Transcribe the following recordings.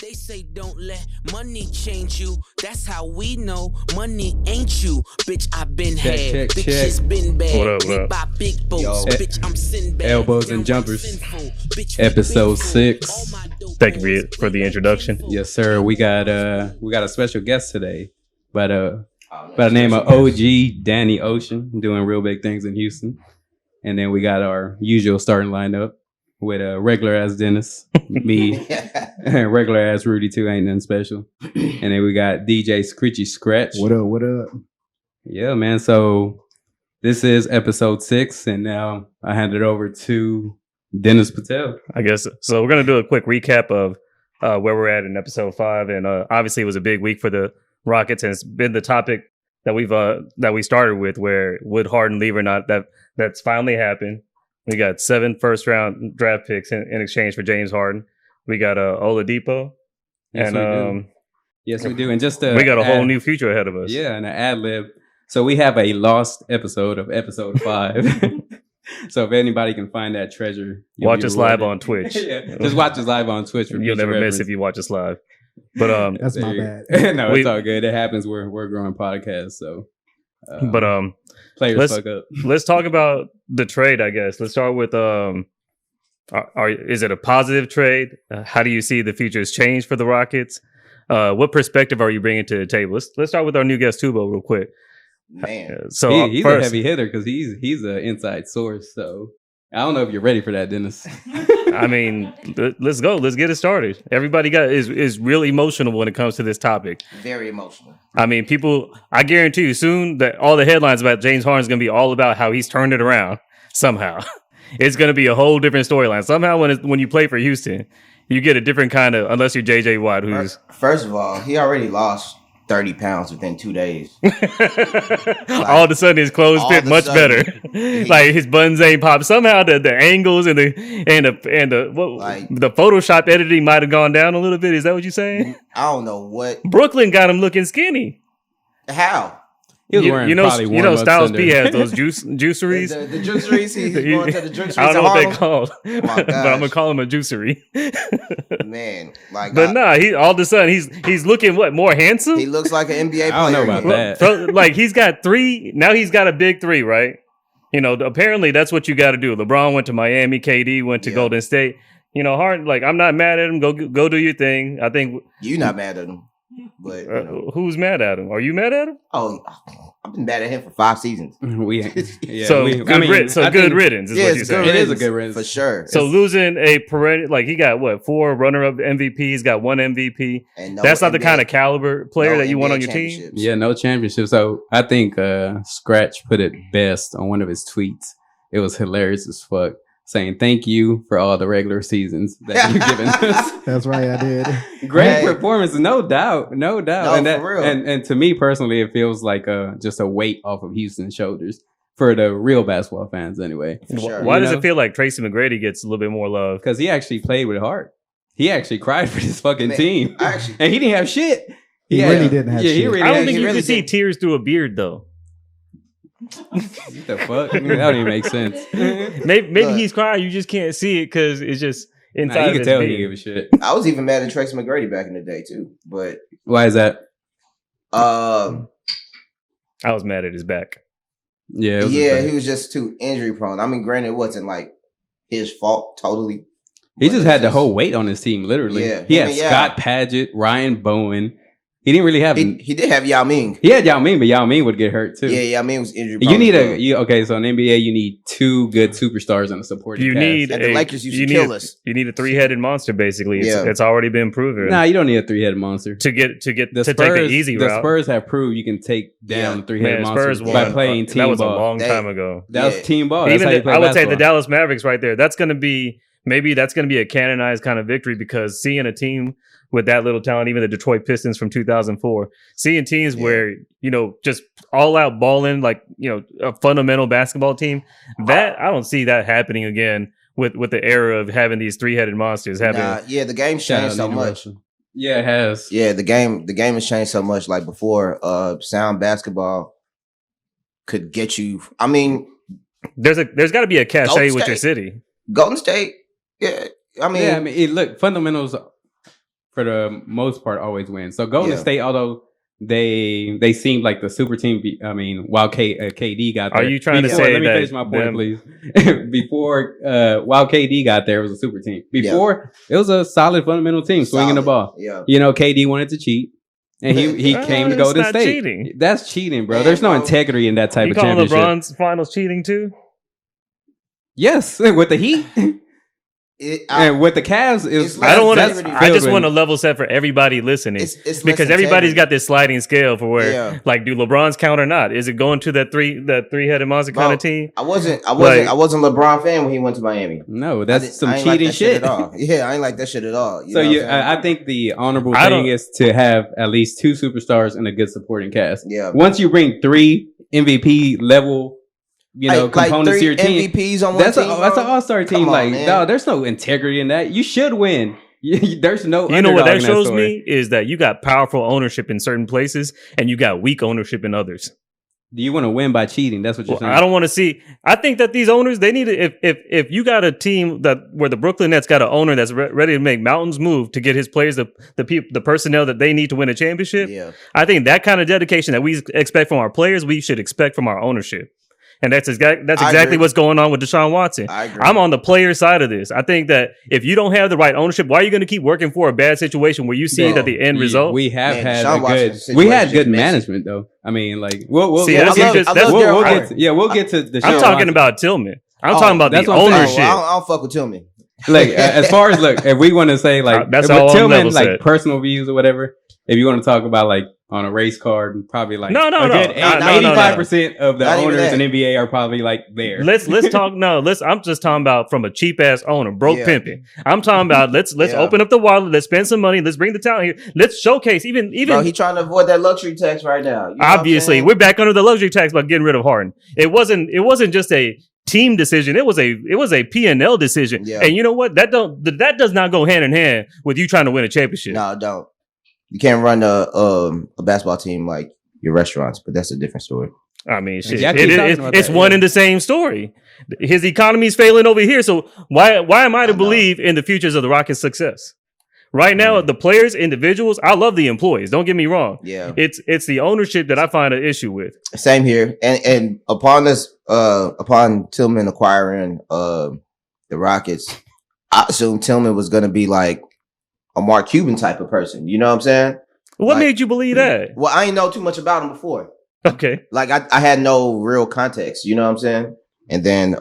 They say don't let money change you. That's how we know money ain't you. Bitch, I been had. Bitches been bad. What up, Made by big folks. Bitch, I'm Sinbad. Elbows and Jumpers. Episode 6. Thank you for the introduction. Yes, sir. We got a special guest today. By the name of OG Danny Ocean, doing real big things in Houston. And then we got our usual starting lineup with a regular ass Dennis, me, and regular ass Rudy too, ain't nothing special. And then we got DJ Screechy Scratch. What up, what up? Yeah, man. So this is episode 6, and now I hand it over to Dennis Patel. I guess so. We're gonna do a quick recap of where we're at in episode 5, and obviously it was a big week for the Rockets, and it's been the topic that we started with, where would Harden leave or not. That's finally happened. We got 7 first-round draft picks in exchange for James Harden. We got Oladipo. Yes, and Yes, we do. And just we got a whole new future ahead of us. Yeah, and an ad lib. So we have a lost episode of episode 5. So if anybody can find that treasure, watch us live on Twitch. Yeah, just watch us live on Twitch. You'll never miss if you watch us live. But that's my bad. No, it's all good. It happens. We're growing podcasts, so. Players fuck up. Let's talk about the trade, I guess. Let's start with is it a positive trade? How do you see the futures change for the Rockets? What perspective are you bringing to the table? Let's start with our new guest Tubo real quick. Man, so he's first, a heavy hitter because he's an inside source. So I don't know if you're ready for that, Dennis. I mean, let's go. Let's get it started. Everybody is real emotional when it comes to this topic. Very emotional. I mean, I guarantee you soon that all the headlines about James Harden is going to be all about how he's turned it around somehow. It's going to be a whole different storyline. Somehow when you play for Houston, you get a different kind of, unless you're JJ Watt, who's... First of all, he already lost 30 pounds within 2 days. All of a sudden his clothes fit much better. Like his buns ain't popped. Somehow the angles and the Photoshop editing might have gone down a little bit. Is that what you're saying? I don't know what. Brooklyn got him looking skinny. How? He was wearing Styles P has those juiceries. The juiceries. He's going to the juiceries. I don't know what they called, but I'm gonna call him a juicery. Man, he all of a sudden he's looking more handsome. He looks like an NBA player. I don't know about that. So, like he's got 3 now. He's got a big 3, right? You know, apparently that's what you got to do. LeBron went to Miami, KD went to Golden State. You know, Harden. Like I'm not mad at him. Go do your thing. I think you're not mad at him. But who's mad at him? Are you mad at him? Oh, I've been mad at him for 5 seasons. Good riddance is what you say. It is a good riddance for sure. So losing a perennial, like he got 4 runner-up MVPs, he's got 1 MVP. And that's not the kind of caliber player that you want on your team. Yeah, no championship. So I think Scratch put it best on one of his tweets. It was hilarious as fuck, saying thank you for all the regular seasons that you've given us. That's right, I did. Great performance, no doubt. No, and for real. And to me personally, it feels like just a weight off of Houston's shoulders for the real basketball fans, anyway. Sure. Why does it feel like Tracy McGrady gets a little bit more love? Because he actually played with heart. He actually cried for this fucking team, and he didn't have shit. He really didn't have shit. I don't think you can see tears through a beard, though. What the fuck? That don't even make sense. Maybe he's crying. You just can't see it because it's just inside. You can tell he give a shit. I was even mad at Tracy McGrady back in the day too. But why is that? I was mad at his back. Yeah, he was just too injury prone. I mean, granted, it wasn't like his fault totally. He just had the whole weight on his team, literally. Yeah, he had Scott Padgett, Ryan Bowen. He didn't really have. He did have Yao Ming. He had Yao Ming, but Yao Ming would get hurt too. Yeah, Yao Ming was injured. You need so in the NBA you need 2 good superstars on a supporting cast. The Lakers used to kill us. You need a 3-headed monster, basically. It's already been proven. Nah, you don't need a 3-headed monster to take the easy route. The Spurs have proved you can take down 3-headed monsters by playing team ball. That was a long time ago. That was team ball. I would say the Dallas Mavericks right there. That's going to be a canonized kind of victory, because seeing a team with that little talent, even the Detroit Pistons from 2004, seeing teams where, just all out balling, like, a fundamental basketball team, that I don't see that happening again with the era of having these 3-headed monsters. The game's changed so much. Yeah, it has. Yeah, the game has changed so much. Like before, sound basketball could get you. I mean, there's got to be a cachet with your city. Golden State. Yeah, I mean, look, fundamentals for the most part, always win. So Golden Yeah. State, although they seemed like the super team. While KD got there. Are you trying to say let me that finish my point, them- please? Before, while KD got there, it was a super team. Before, it was a solid fundamental team swinging the ball. Yeah. You know, KD wanted to cheat, and he came to It's Golden not State. cheating. That's cheating, bro. There's no integrity in that type You of calling championship. LeBron's finals cheating too? Yes, with the Heat. And with the Cavs, it's I don't want that's to. I just want to level set for everybody listening, It's less because everybody's integrity. got this sliding scale for where, Yeah. like, do LeBron's count or not? Is it going to that three-headed monster kind Bro, of team? I wasn't a Like- LeBron fan when he went to Miami. No, I that's some ain't like cheating that shit. at all. Yeah, I ain't like that shit at all. You So know you, what I'm saying? I think the honorable I thing don't- is to have at least 2 superstars and a good supporting cast. Yeah. Once you bring 3 MVP level, components to your team, MVPs on one that's team. that's an bro? all-star team. Come on, Like, man. no, there's no integrity in that. You should win. There's no. You know what underdog that in shows story. me is that you got powerful ownership in certain places and you got weak ownership in others. Do you want to win by cheating? That's what you're Well, saying. I don't want to see. I think that these owners, they need to. If you got a team where the Brooklyn Nets got an owner that's ready to make mountains move to get his players the personnel that they need to win a championship, Yeah. I think that kind of dedication that we expect from our players, we should expect from our ownership. And that's exactly agree. what's going on with Deshaun Watson. I agree. I'm on the player side of this. I think that if you don't have the right ownership, why are you going to keep working for a bad situation where you see Bro, that the end result? We have Man, had Deshaun a Watson's good. We had situation good is messy. management though. I mean, like we'll See, we'll that's get interest- to- that's- we'll Daryl get to, we'll get to Deshaun I'm talking Watson. about Tillman. I'm Oh, talking about that's the what I'm saying. ownership. Well, I don't fuck with Tillman. Like as far as look, if we want to say like That's with all I'm Tillman, level like set. personal views or whatever. If you want to talk about like on a race card, probably like No. a good No. 85% of the Not even owners that. in NBA are probably like there. Let's talk. I'm just talking about from a cheap ass owner, broke Yeah. pimping. I'm talking about let's Yeah. open up the wallet. Let's spend some money. Let's bring the talent here. Let's showcase even Bro, he trying to avoid that luxury tax right now. You know what I'm obviously saying? we're back under the luxury tax by getting rid of Harden. It wasn't just a team decision. It was a P&L decision. Yeah. And you know what? That does not go hand in hand with you trying to win a championship. No, don't. You can't run a basketball team like your restaurants, but that's a different story. I mean, shit. Yeah, I keep talking about It's that, one yeah. and the same story. His economy is failing over here. So why am I to I know. believe in the futures of the Rockets' success? Right now, the players, individuals, I love the employees. Don't get me wrong. Yeah. It's the ownership that I find an issue with. Same here. And upon Tillman acquiring the Rockets, I assumed Tillman was gonna be like a Mark Cuban type of person. You know what I'm saying? What Like- made you believe that? Well, I ain't know too much about him before. Okay. Like I had no real context, you know what I'm saying? And then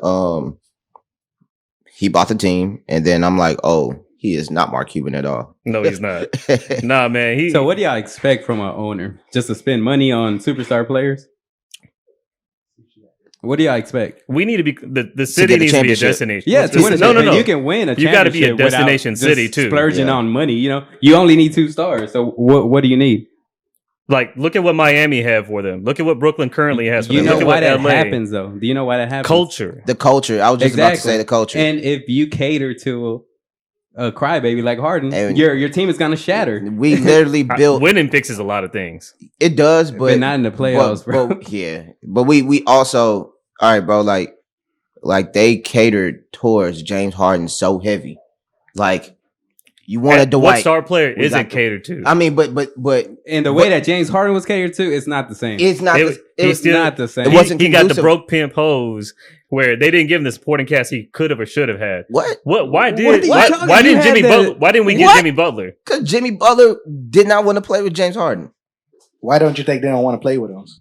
he bought the team, and then I'm like, oh, he is not Mark Cuban at all. No, he's not. Nah, man. So what do y'all expect from an owner? Just to spend money on superstar players? What do y'all expect? We need to be the city get the needs to be a championship. destination. Yeah, to win a no. championship. You can win a You gotta be a championship without destination just city, too. Splurging Yeah. on money, you only need 2 stars. So what do you need? Like, look at what Miami have for them. Look at what Brooklyn currently has for You them. know Look at why what that LA. happens though? Do you know why that happens? Culture. The culture. I was just about to Exactly. say the culture. And if you cater to a crybaby like Harden, And- your team is gonna shatter. we literally built Winning fixes a lot of things. it does, but not in the playoffs, bro. But, yeah. But we also all right, bro, like they catered towards James Harden so heavy. Like you wanted What Dwight. star player We isn't got the- catered to? I mean, but And the way that James Harden was catered to, it's not the same. it's not. It- It's still- not the same. It wasn't he got the conducive. broke pimp hose where they didn't give him the supporting cast he could have or should have had. What? What? Why What did? are you Why, talking- why you didn't had Jimmy the- Butler? Why didn't we get What? Jimmy Butler? Because Jimmy Butler did not want to play with James Harden. Why don't you think they don't want to play with us?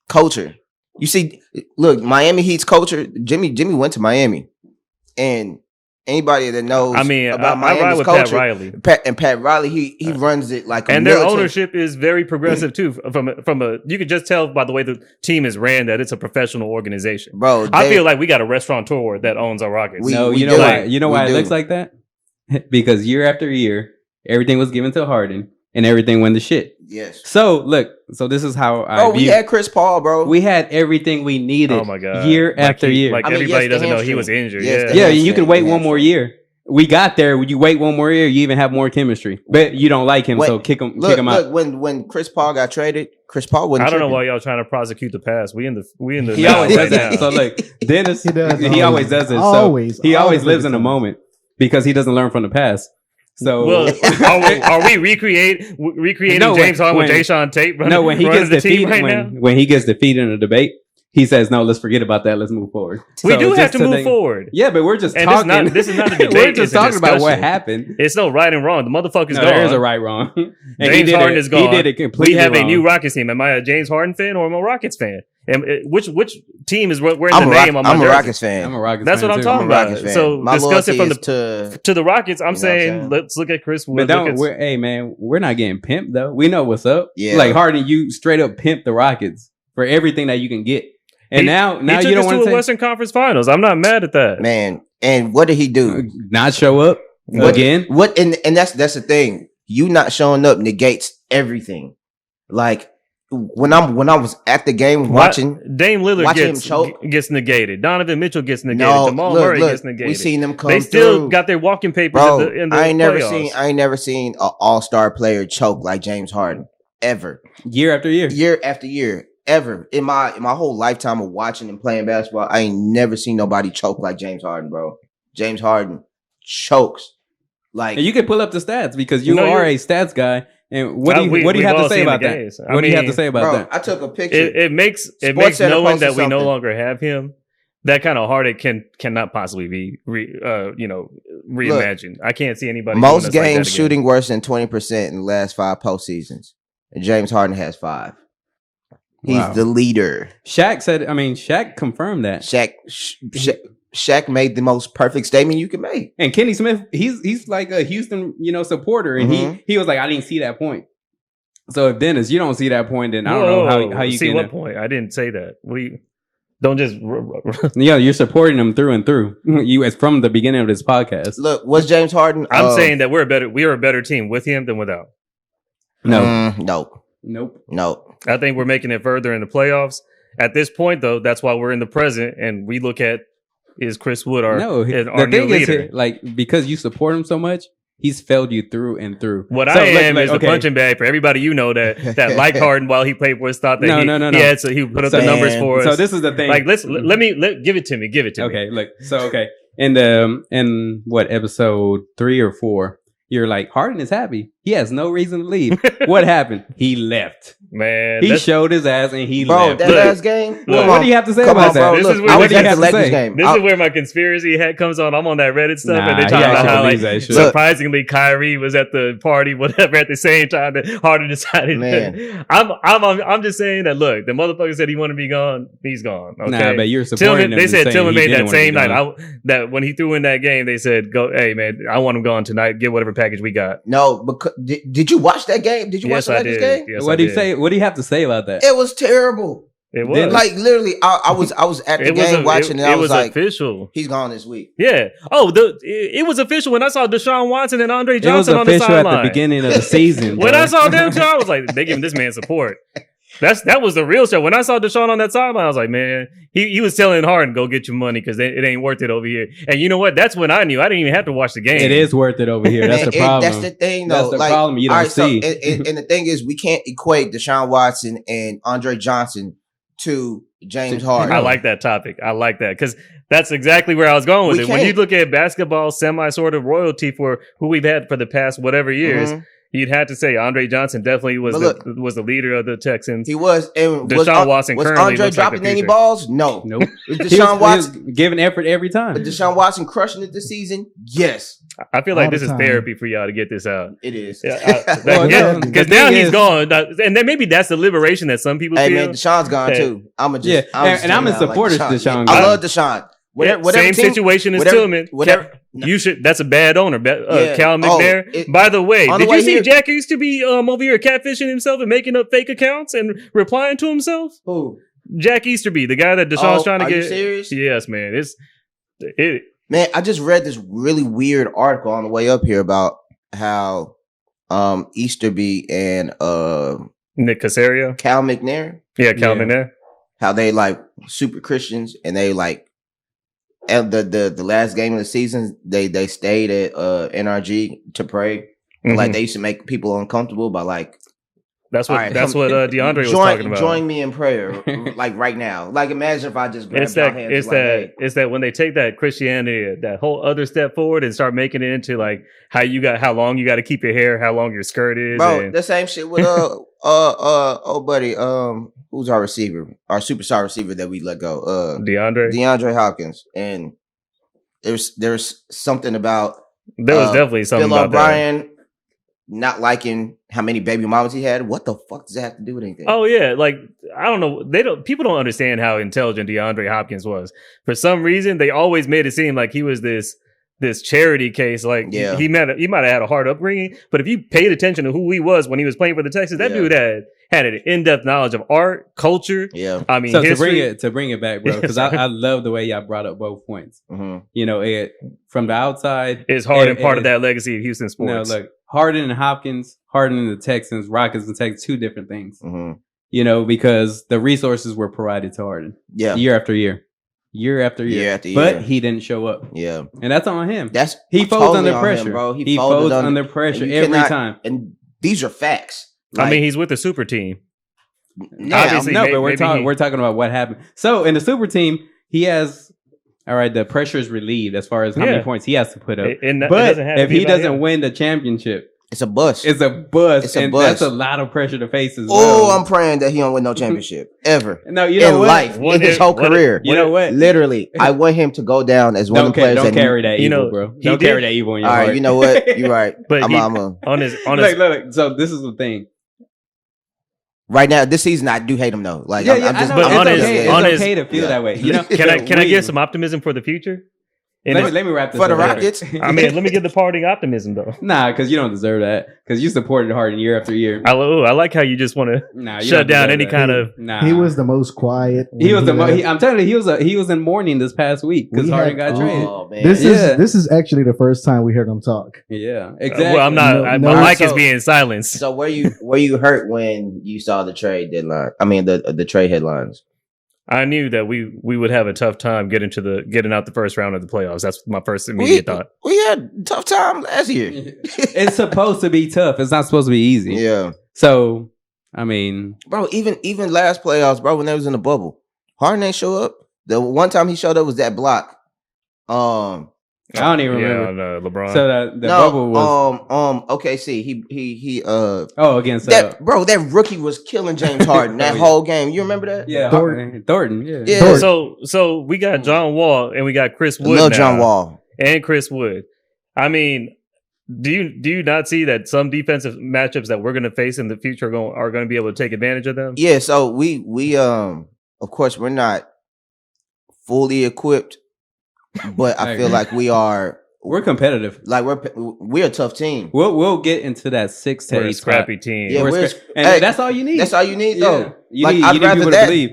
Culture. You see, look, Miami Heat's culture. Jimmy went to Miami, and anybody that knows I mean, about I ride Miami's with culture, Pat Riley. Pat Riley, he runs it like a And their militant. ownership is very progressive too. From a, you could just tell by the way the team is ran that it's a professional organization. Bro, I feel like we got a restaurateur that owns our Rockets. We- No, we you know do. why? You know We why it do. looks like that? Because year after year, everything was given to Harden, and everything went to shit. yes. So look, so this is how I Bro, we view. had Chris Paul, bro. We had everything we needed. Oh my god! year Like after he- year. like I mean, everybody yes, the doesn't know he hamstring. was injured. Yes, yeah, the Yeah, hamstring, you can wait the one more hamstring. year. We got there. You wait one more year, you even have more chemistry. But you don't like him, Wait, so kick him Look, out. when Chris Paul got traded, Chris Paul wasn't. I don't know tripping. why y'all trying to prosecute the past. We in the He now always right does that. now. So look, Dennis, He does he always does this. So Always. he always lives every in the time. moment because he doesn't learn from the past. So Well, are we recreating No, James Harden with when- Jason Tate? no, when he running gets the team defeated, right now? when he gets defeated in a debate, he says, "No, let's forget about that. Let's move forward." We So do have just to the move thing- forward. Yeah, but we're just And talking. this is not a debate, we're it's just a talking about what discussion. happened. It's no right and wrong. The motherfucker's No, gone. there is a right wrong. And he James did Harden it- is gone. He did it completely We have wrong. a new Rockets team. Am I a James Harden fan or am I a Rockets fan? And which team is wearing the I'm name on my a jersey? Rockets fan. I'm a Rockets That's fan what I'm too. talking I'm a Rockets about. fan. So My discuss it loyalty from is to the Rockets. I'm You know what I'm saying saying? let's look at Chris But Wood. don't, hey man, we're not getting pimped though. We know what's up. Yeah. Like Harden, you straight up pimped the Rockets for everything that you can get. And now he you took don't us want to to a Western Conference Finals. I'm not mad at that. man. And what did he do? not show up again. What and that's the thing. You not showing up negates everything. Like when I was at the game watching. Dame Lillard watching him choke. gets negated. Donovan Mitchell gets negated. No, Jamal look, Murray look, gets negated. we seen them come They still through. got their walking papers Bro, in the I ain't playoffs. never seen an all-star player choke like James Harden ever. Year after year. Year after year, ever. In my whole lifetime of watching and playing basketball, I ain't never seen nobody choke like James Harden, bro. James Harden chokes. Like And you can pull up the stats because you No, are you're- a stats guy. And what do you we've have all to say seen the about that? games. What do you have to mean, say about bro, that? I took a picture. it makes Sports Center knowing posted that we no something. longer have him. That kind of heartache cannot possibly be reimagined. I can't see anybody. doing Most us like that games again. shooting worse than 20% in the last 5 postseasons. And James Harden has 5. He's Wow. the leader. Shaq confirmed that. Shaq made the most perfect statement you can make. And Kenny Smith, he's like a Houston, supporter, and Mhm. he was like, I didn't see that point. So if Dennis, you don't see that point, then I don't Whoa, know how you see can. what point? I didn't say that. We don't just. You're supporting him through and through. You as from the beginning of this podcast. Look, was James Harden? I'm saying that we are a better team with him than without. No, Nope. I think we're making it further in the playoffs. At this point, though, that's why we're in the present, and we look at is Chris Wood our no. our The new thing leader. is, like because you support him so much, he's failed you through and through. What So, I am like, is okay. a punching bag for everybody that liked Harden while he played for us. Thought that No. he had he put up the Man. numbers for us. So this is the thing. like let me give it to me. Give it to me. Okay, look. So okay, in what episode 3 or 4, you're like Harden is happy. He has no reason to leave. What happened? He left. Man, He that's- showed his ass and he Bro, left. that Look, last game. look, come what on. do you have to say Come about on, that? bro. This Look, is where I the was at have the to Lakers say. game. This is where my conspiracy hat comes on. I'm on that Reddit stuff, and Nah, they he talk about actually how believes like that shit. surprisingly Kyrie was at the party, whatever, at the same time that Harden decided. Man. I'm just saying that. Look, the motherfucker said he wanted to be gone. He's gone. Okay. Nah, but you're supporting Tillman, him. they and said saying Tillman he made didn't that wanna be same night. gone. That when he threw in that game, they said, "Go, hey man, I want him gone tonight. Get whatever package we got." No, because did you watch that game? Did you watch Yes, the I Lakers did. game? Yes, What I do you did. say? What do you have to say about that? It was terrible. It was Then, Like literally, I was at the game watching, and I was like, official. he's gone this week. Yeah. Oh, it was official when I saw Deshaun Watson and Andre It was Johnson on the official at sideline. the beginning of the season. When bro. I saw them two, I was like, they giving this man support. That was the real show. When I saw Deshaun on that sideline, I was like, man, he was telling Harden, go get your money because it ain't worth it over here. And you know what? That's when I knew. I didn't even have to watch the game. It is worth it over here. That's Man, the problem. That's the thing, though. That's the like, problem you don't all right, see. And the thing is, we can't equate Deshaun Watson and Andre Johnson to James Harden. I like that topic. I like that because that's exactly where I was going with We it. When you can't. look at basketball semi sort of royalty for who we've had for the past whatever years, Mhm. you'd have to say Andre Johnson definitely was But was the leader of the Texans. He was. And Deshaun Watson was currently Andre looks like dropping the any future. balls? No. Nope. Was He Deshaun was Watson? giving effort every time. Was Deshaun Watson crushing it this season? Yes, I feel All like the this is time. therapy for y'all to get this out. it is. Well, no, Because the now thing he's is- gone, and then maybe that's the liberation that some people Hey feel. man, Deshaun's gone Hey. too. I'm a just, Yeah, I'm just and I'm in saying, I support of like Deshaun. I Yeah. love Deshaun. Yeah, Whatever same team- situation as whatever- Tillman. whatever- You should. That's a bad owner. Yeah. Cal McNair. it- By the way, on the did way you see here- Jack used to be over here catfishing himself and making up fake accounts and replying to himself? Who? Jack Easterby, the guy that Deshaun's trying to are get. you serious? Yes, man. It. Man, I just read this really weird article on the way up here about how Easterby and Nick Casario. Cal McNair, Yeah, Cal Yeah. McNair. how they like super Christians, and they like at the last game of the season they stayed at NRG to pray. Mhm. Like they used to make people uncomfortable by like That's what All right, DeAndre was talking about. Join me in prayer, like right now. Like imagine if I just grabbed your hands. It's that when they take that Christianity, that whole other step forward and start making it into like how long you got to keep your hair, how long your skirt is. Bro, the same shit with oh buddy, who's our receiver, our superstar receiver that we let go, DeAndre Hopkins, and there's something about there was definitely something Bill about O'Brien that. not liking how many baby mamas he had. What the fuck does that have to do with anything? Oh yeah, like I don't know. People don't understand how intelligent DeAndre Hopkins was. For some reason, they always made it seem like he was this charity case. Like he might have had a hard upbringing, but if you paid attention to who he was when he was playing for the Texans, that dude had an in-depth knowledge of art, culture. Yeah, I mean, so history. to bring it back, bro, because I love the way y'all brought up both points. Mm-hmm. You know, from the outside, it's Harden part of that legacy of Houston sports. No, look, Harden and Hopkins, Harden and the Texans, Rockets and Texans, two different things. Mm-hmm. You know, because the resources were provided to Harden, year after year. But he didn't show up. Yeah, and that's on him. He folds totally under pressure, him, bro. He folds under pressure every time. And these are facts. Like, I mean, he's with the super team. Obviously, but we're talking about what happened. So in the super team, he has. All right, the pressure is relieved as far as how many points he has to put up. But if he doesn't win the championship, it's a bust. It's a bust. That's a lot of pressure to face as well. Oh, I'm praying that he don't win no championship ever. No, you know in what? life, in his whole career. You know what? Literally, I want him to go down as one of the players. Don't carry that evil, bro. Don't carry that evil in your heart. All right, you know what? You're right. But on his look. So this is the thing. Right now, this season, I do hate him though. Like, I'm just, it's okay to feel that way. You know, can I give some optimism for the future? Let me wrap this for up the Rockets. I mean, let me give the parting optimism though. Nah, because you don't deserve that. Because you supported Harden year after year. I like how you just want to shut down any kind of. Nah, he was the most quiet. He was I'm telling you, he was in mourning this past week because Harden got traded. Oh, man. This is actually the first time we heard him talk. Yeah, exactly. Well, I'm not. My mic is being silenced. So were you hurt when you saw the trade deadline? I mean, the trade headlines. I knew that we would have a tough time getting out the first round of the playoffs. That's my first immediate thought. We had a tough time last year. It's supposed to be tough. It's not supposed to be easy. Yeah. So, I mean, bro, even last playoffs, bro, when they was in the bubble, Harden ain't show up. The one time he showed up was that block. I don't even remember. Yeah, no, LeBron. So the bubble was OKC. He against that bro. That rookie was killing James Harden that whole game. You remember that? Yeah, Thornton. Yeah. Thornton. So we got John Wall and we got Chris Wood. Love John Wall and Chris Wood. I mean, do you not see that some defensive matchups that we're going to face in the future are going to be able to take advantage of them? Yeah. So we of course we're not fully equipped. But I feel like we're competitive. Like we're a tough team. We'll get into that 6 to 8 we're a scrappy team. Yeah, that's all you need. That's all you need though. You need people to believe.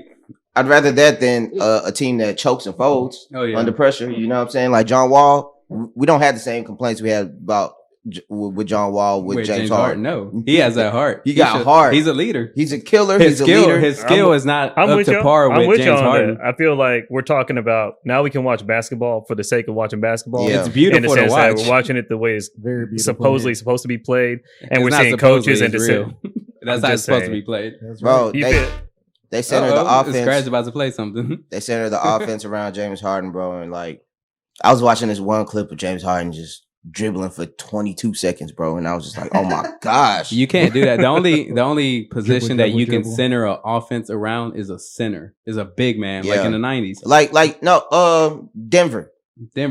I'd rather that than a team that chokes and folds under pressure. You know what I'm saying? Like John Wall, we don't have the same complaints we had about with John Wall with James Harden. No, he has that heart. He got heart. He's a leader. He's a killer. He's a leader. His skill is not up to par with James Harden. I feel like we're talking about now we can watch basketball for the sake of watching basketball. Yeah. It's beautiful to watch. We're watching it the way it's supposedly supposed to be played, and we're seeing coaches and that's how it's supposed to be played. Bro, they center the offense. Scratch about to play something. They center the offense around James Harden, bro, and like I was watching this one clip of James Harden just dribbling for 22 seconds, bro, and I was just like, oh my gosh. You can't do that. The only position that you can center an offense around is a center, is a big man, like in the 90s. Denver.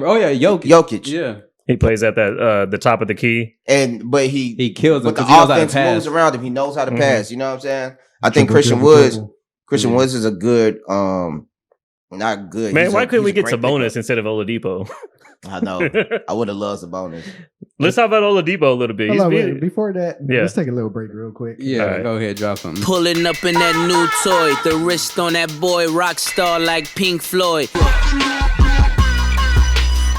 Oh yeah, Jokic. Yeah. He plays at the top of the key. But he kills them because the offense moves around him. He knows how to pass. You know what I'm saying? I think Christian Woods is a good not good. Man, why couldn't we get Sabonis instead of Oladipo? I know. I would have loved Sabonis. Let's talk about Oladipo a little bit. Before that, let's take a little break real quick. Yeah, go ahead, drop something. Pulling up in that new toy, the wrist on that boy, rock star like Pink Floyd.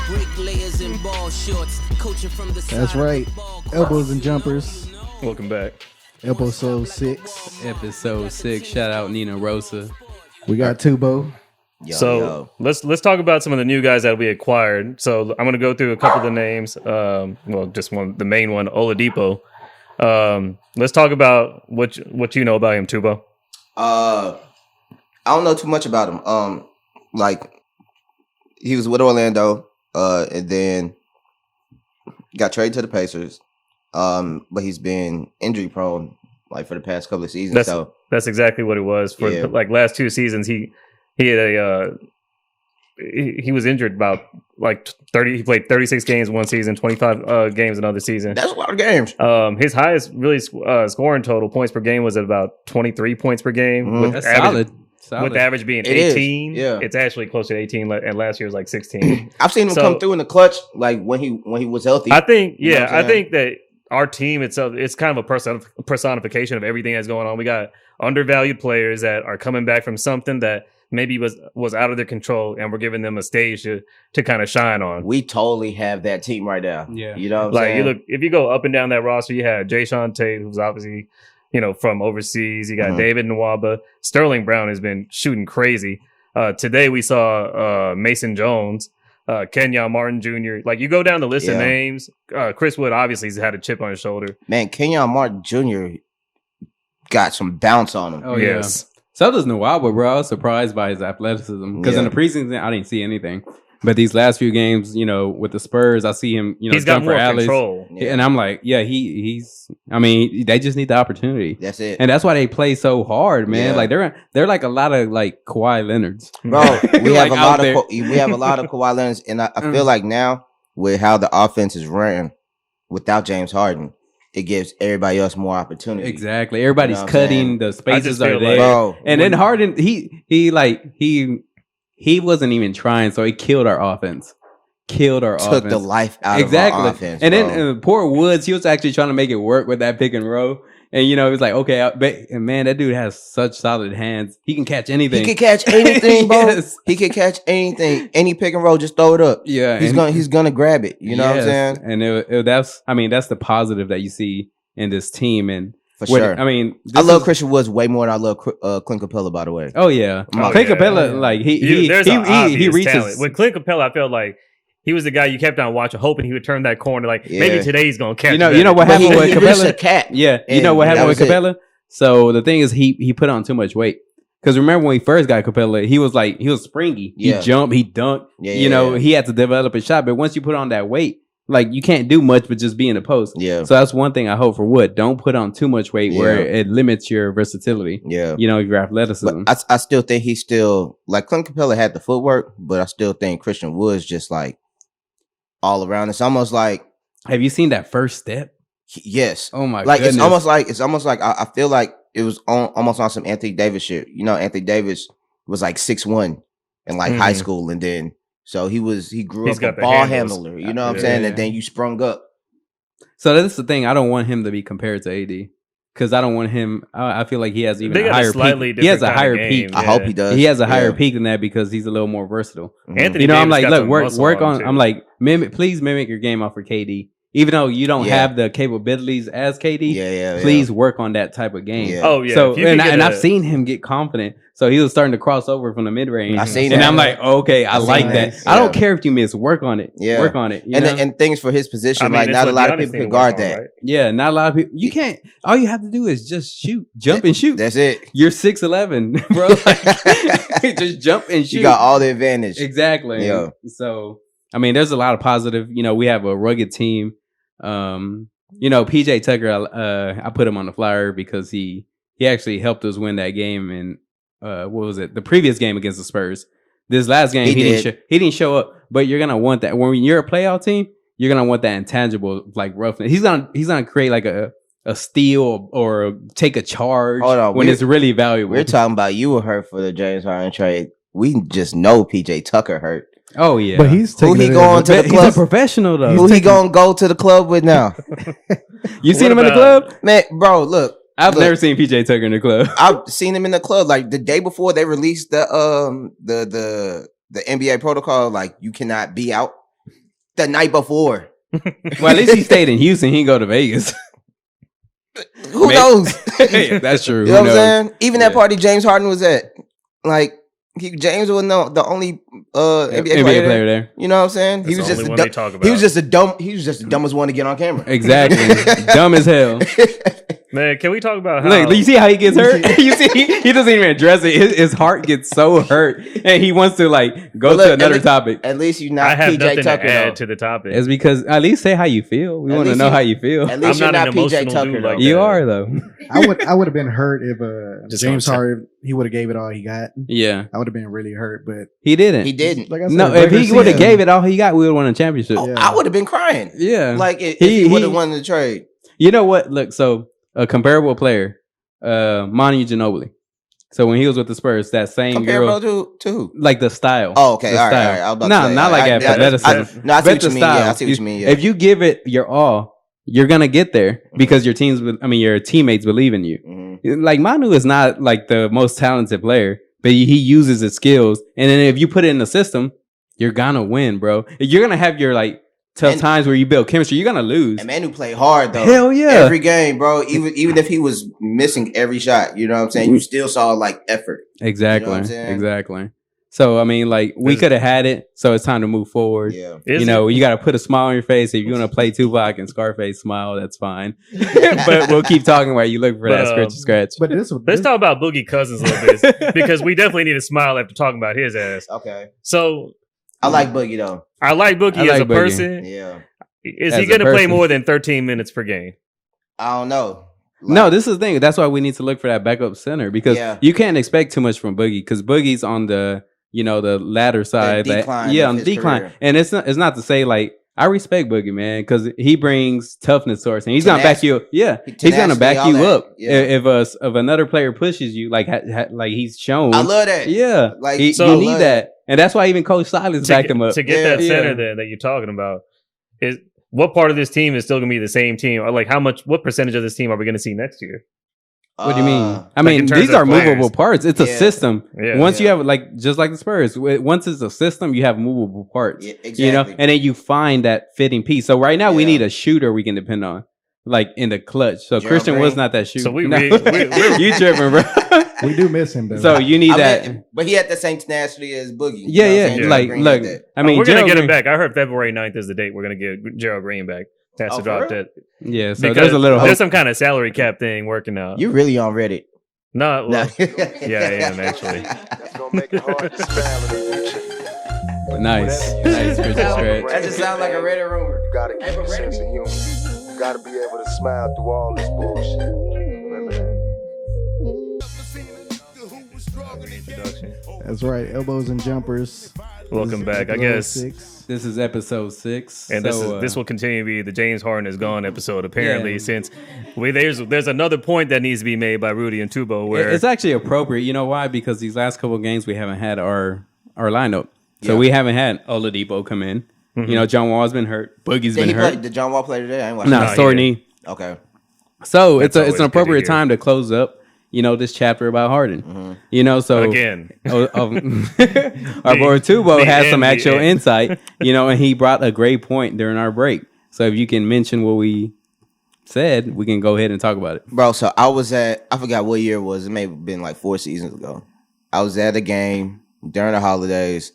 Bricklayers and ball shorts, coaching from the side. That's right. Elbows and jumpers. Welcome back. Episode 6. Episode 6. Shout out Nina Rosa. We got Tubo. Let's talk about some of the new guys that we acquired. So I'm going to go through a couple of the names. Just one, the main one, Oladipo. Let's talk about what you know about him, Tubo. I don't know too much about him. Like he was with Orlando, and then got traded to the Pacers. But he's been injury prone like for the past couple of seasons. That's exactly what it was for like last 2 seasons. He had he was injured about like 30. He played 36 games one season, 25 games another season. That's a lot of games. His highest really scoring total points per game was at about 23 points per game. With That's average, solid. With the average being 18. Yeah, it's actually closer to 18, and last year was like 16. I've seen him come through in the clutch, like when he was healthy. I think, I think that our team itself, it's kind of a personification of everything that's going on. We got undervalued players that are coming back from something that maybe was out of their control, and we're giving them a stage to kind of shine on. We totally have that team right now. Yeah, you know what I'm like saying? You look, if you go up and down that roster, you have Jayshawn Tate, who's obviously from overseas. You got David Nwaba. Sterling Brown has been shooting crazy. Today we saw Mason Jones, Kenyon Martin Jr. Like you go down the list of names. Chris Wood obviously has had a chip on his shoulder. Man, Kenyon Martin Jr. got some bounce on him. Oh yes. So does Nwaba, bro. I was surprised by his athleticism because in the preseason I didn't see anything, but these last few games, with the Spurs, I see him. He's got more control, and I'm like, he's. I mean, they just need the opportunity. That's it, and that's why they play so hard, man. Yeah. Like they're like a lot of like Kawhi Leonards, bro. We have a lot of we have a lot of Kawhi Leonards, and I feel like now with how the offense is ran without James Harden, it gives everybody else more opportunity. Exactly. Everybody's cutting. The spaces are there. Bro, and then Harden, he wasn't even trying, so he killed our offense. Took the life out of our offense. And then poor Woods, he was actually trying to make it work with that pick and roll. And he was like, okay, man, that dude has such solid hands. He can catch anything. He can catch anything, bro. Yes. He can catch anything. Any pick and roll, just throw it up. Yeah, he's gonna grab it. You know what I'm saying? And that's the positive that you see in this team. And for sure. I mean, I love Christian Woods way more than I love Clint Capella. By the way. Oh yeah, Clint Capella, like he reaches talent. With Clint Capella, I felt like he was the guy you kept on watching, hoping he would turn that corner. Like maybe today he's gonna catch. You know what happened with Capella? Yeah, you know what happened with Capella? So the thing is, he put on too much weight. Because remember when he first got Capella, he was springy. He jumped, he dunked. He had to develop a shot. But once you put on that weight, like you can't do much but just be in the post. Yeah. So that's one thing I hope for Wood. Don't put on too much weight where it limits your versatility. Yeah. Your athleticism. But I still think he's still like Clint Capella had the footwork, but I still think Christian Woods just like all around. It's almost like. Have you seen that first step? Yes. Oh my like goodness. It's almost like I feel like it was almost on some Anthony Davis shit. Anthony Davis was like 6'1" in like high school, and then so he grew up a ball handler. You know what I'm saying? And then you sprung up. So that's the thing. I don't want him to be compared to AD because I don't want him. I feel like he has even a higher peak. He has a higher peak. I hope he does. He has a higher peak than that because he's a little more versatile. Anthony, I'm like, look, work on. I'm like, please mimic your game off for KD. Even though you don't have the capabilities as KD, please work on that type of game. Yeah. Oh yeah. So and I've seen him get confident. So he was starting to cross over from the mid range. I seen and that. I'm like, okay, I like that. Yeah. I don't care if you miss. Work on it. Yeah. Work on it. And things for his position, like not a lot of people can guard that. Right? Yeah, not a lot of people. You can't. All you have to do is just shoot, jump and shoot. That's it. You're 6'11", bro. Just jump and shoot. You got all the advantage. Exactly. Yeah. So I mean, there's a lot of positive. We have a rugged team. PJ Tucker, I put him on the flyer because he actually helped us win that game. And what was it? The previous game against the Spurs. This last game, he didn't show up. But you're gonna want that when you're a playoff team. You're gonna want that intangible like roughness. He's gonna create like a steal or take a charge when it's really valuable. We're talking about you were hurt for the James Harden trade. We just know PJ Tucker hurt. Oh yeah, but he's who he going to the club? He's a professional though. Who he gonna go to the club with now? You seen him in the club, man, bro? Look, I've never seen PJ Tucker in the club. I've seen him in the club like the day before they released the NBA protocol. Like you cannot be out the night before. Well, at least he stayed in Houston. He didn't go to Vegas. Who knows? That's true. You know what I'm saying? Even that party James Harden was at, like. James wasn't the only NBA player there. You know what I'm saying? That's he was the just only a one dumb, they talk about. he was just the dumbest one to get on camera. Exactly. Dumb as hell. Man, can we talk about how? Look, you see how he gets hurt? You see, he doesn't even address it. His heart gets so hurt, and he wants to like go to another topic. At least you not I have PJ nothing Tucker. to add though. to the topic. It's because at least say how you feel. We At want to least know you- how you feel. At least I'm you're not not an PJ emotional Tucker. dude though. like You that. are though. I would have been hurt if Just James what I'm Harden he would have gave it all he got. Yeah, I would have been really hurt, but he didn't. He didn't. like I said, No, if regular he would have season- gave it all he got, we would have won a championship. Oh, Yeah. I would have been crying. Yeah, Like if He- he would have he- won the trade. you know what? Look, so a comparable player, Manu Ginobili. So when he was with the Spurs, that same Comparable girl, to who? like the style. Oh, okay. The All right. style. All right. I was about No, to say, not like I, athleticism. No, I see But what the you mean. Yeah, I style. see what you mean. Yeah. If you give it your all, you're gonna get there because your your teammates believe in you. Mhm. Like Manu is not like the most talented player, but he uses his skills. And then if you put it in the system, you're gonna win, bro. You're gonna have your like tough And- times where you build chemistry. You're gonna lose. And Manu played hard though. Hell yeah. Every game, bro. Even if he was missing every shot, you know what I'm saying? You still saw like effort. Exactly. You know what I'm saying? Exactly. So I mean, like we Is- could have had it. So it's time to move forward. Yeah. Is You know, you got to put a smile on your face. If you want to play Tupac and Scarface smile, that's fine. But we'll keep talking while you look for that But, scratch. But this Let's talk about Boogie Cousins a little bit because we definitely need to smile after talking about his ass. Okay. So I like Boogie though. I like Boogie I as like a Boogie. person. Yeah. Is As he a going to play person. more than 13 minutes per game? I don't know. No, this is the thing. That's why we need to look for that backup center because Yeah. you can't expect too much from Boogie because Boogie's on the the latter side. decline yeah, of on the his decline. career. And it's not to say like I respect Boogie, man, because he brings toughness to our team. He's gonna back you up. Yeah, he's gonna Tenacity, back all you that. up Yeah. if another player pushes you like like he's shown. I love that. Yeah, Like, you so- need that, and that's why even Coach Silas backed him up. To get Yeah. that center Yeah. there that you're talking about, is what part of this team is still going to be the same team? Or like what percentage of this team are we going to see next year? What do you mean? I like mean, in terms these of are movable players. parts. It's a Yeah. system. Yeah. Once you Yeah. have just like the Spurs, once it's a system, you have movable parts. Yeah, You know, exactly. and then you find that fitting piece. So right now, we Yeah. need a shooter we can depend on, like in the clutch. So Gerald Christian was Green. not that shooter. So we- No. we- you tripping, bro? we do miss him though. So you need that. But he had the same tenacity as Boogie. You Yeah, know what I'm yeah. saying? Gerald Like, Green look. had that. I mean, we're going to Gerald get him Green- back. I heard February 9th is the date we're going to get Gerald Green back. Has Oh, to for drop real? that. Yeah, so Because there's a little there's hope. some kind of salary cap thing working out. You really on Reddit? No, well, No. yeah, I am actually. That's gonna make it hard to smile in the future. Nice, nice, Christian Scratch. That just sounds like a Reddit rumor. You gotta keep a sense of humor. You gotta be able to smile through all this bullshit. Remember that. That's right. Elbows and jumpers. Welcome This is back. I episode guess 6. This is episode 6, And this will continue to be the James Harden is gone episode. Apparently, Yeah. since there's another point that needs to be made by Rudy and Tubo where It's actually appropriate. You know why? Because these last couple of games we haven't had our lineup, so Yeah. we haven't had Oladipo come in. Mm-hmm. You know, John Wall's been hurt. Boogie's Did been he hurt. play? Did John Wall play today? I ain't watching. Nah, No, he sore didn't. knee. Okay. So That's it's always an good to appropriate hear. time to close up. This chapter about Harden. You know, so again, our boy Tubo the has some actual NBA. insight. And he brought a great point during our break. So if you can mention what we said, we can go ahead and talk about it. Bro, so I forgot what year it was. It may have been like 4 seasons ago. I was at a game during the holidays.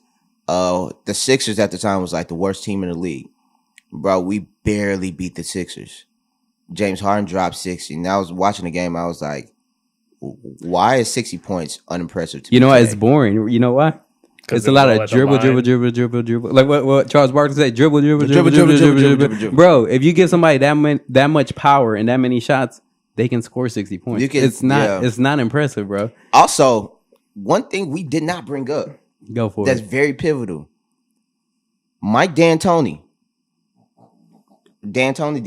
The Sixers at the time was like the worst team in the league. Bro, we barely beat the Sixers. James Harden dropped 60. And I was watching the game. I was like, why is 60 points unimpressive to me? You know what? today? It's boring. You know why? 'Cause It's it a was lot all of at the dribble. Like what Charles Barkley said, dribble. Dribble. Bro, if you give somebody that much power and that many shots, they can score 60 points. You can- It's not yeah. it's not impressive, bro. Also, one thing we did not bring up Go for that's it. very pivotal. Mike D'Antoni. D'Antoni.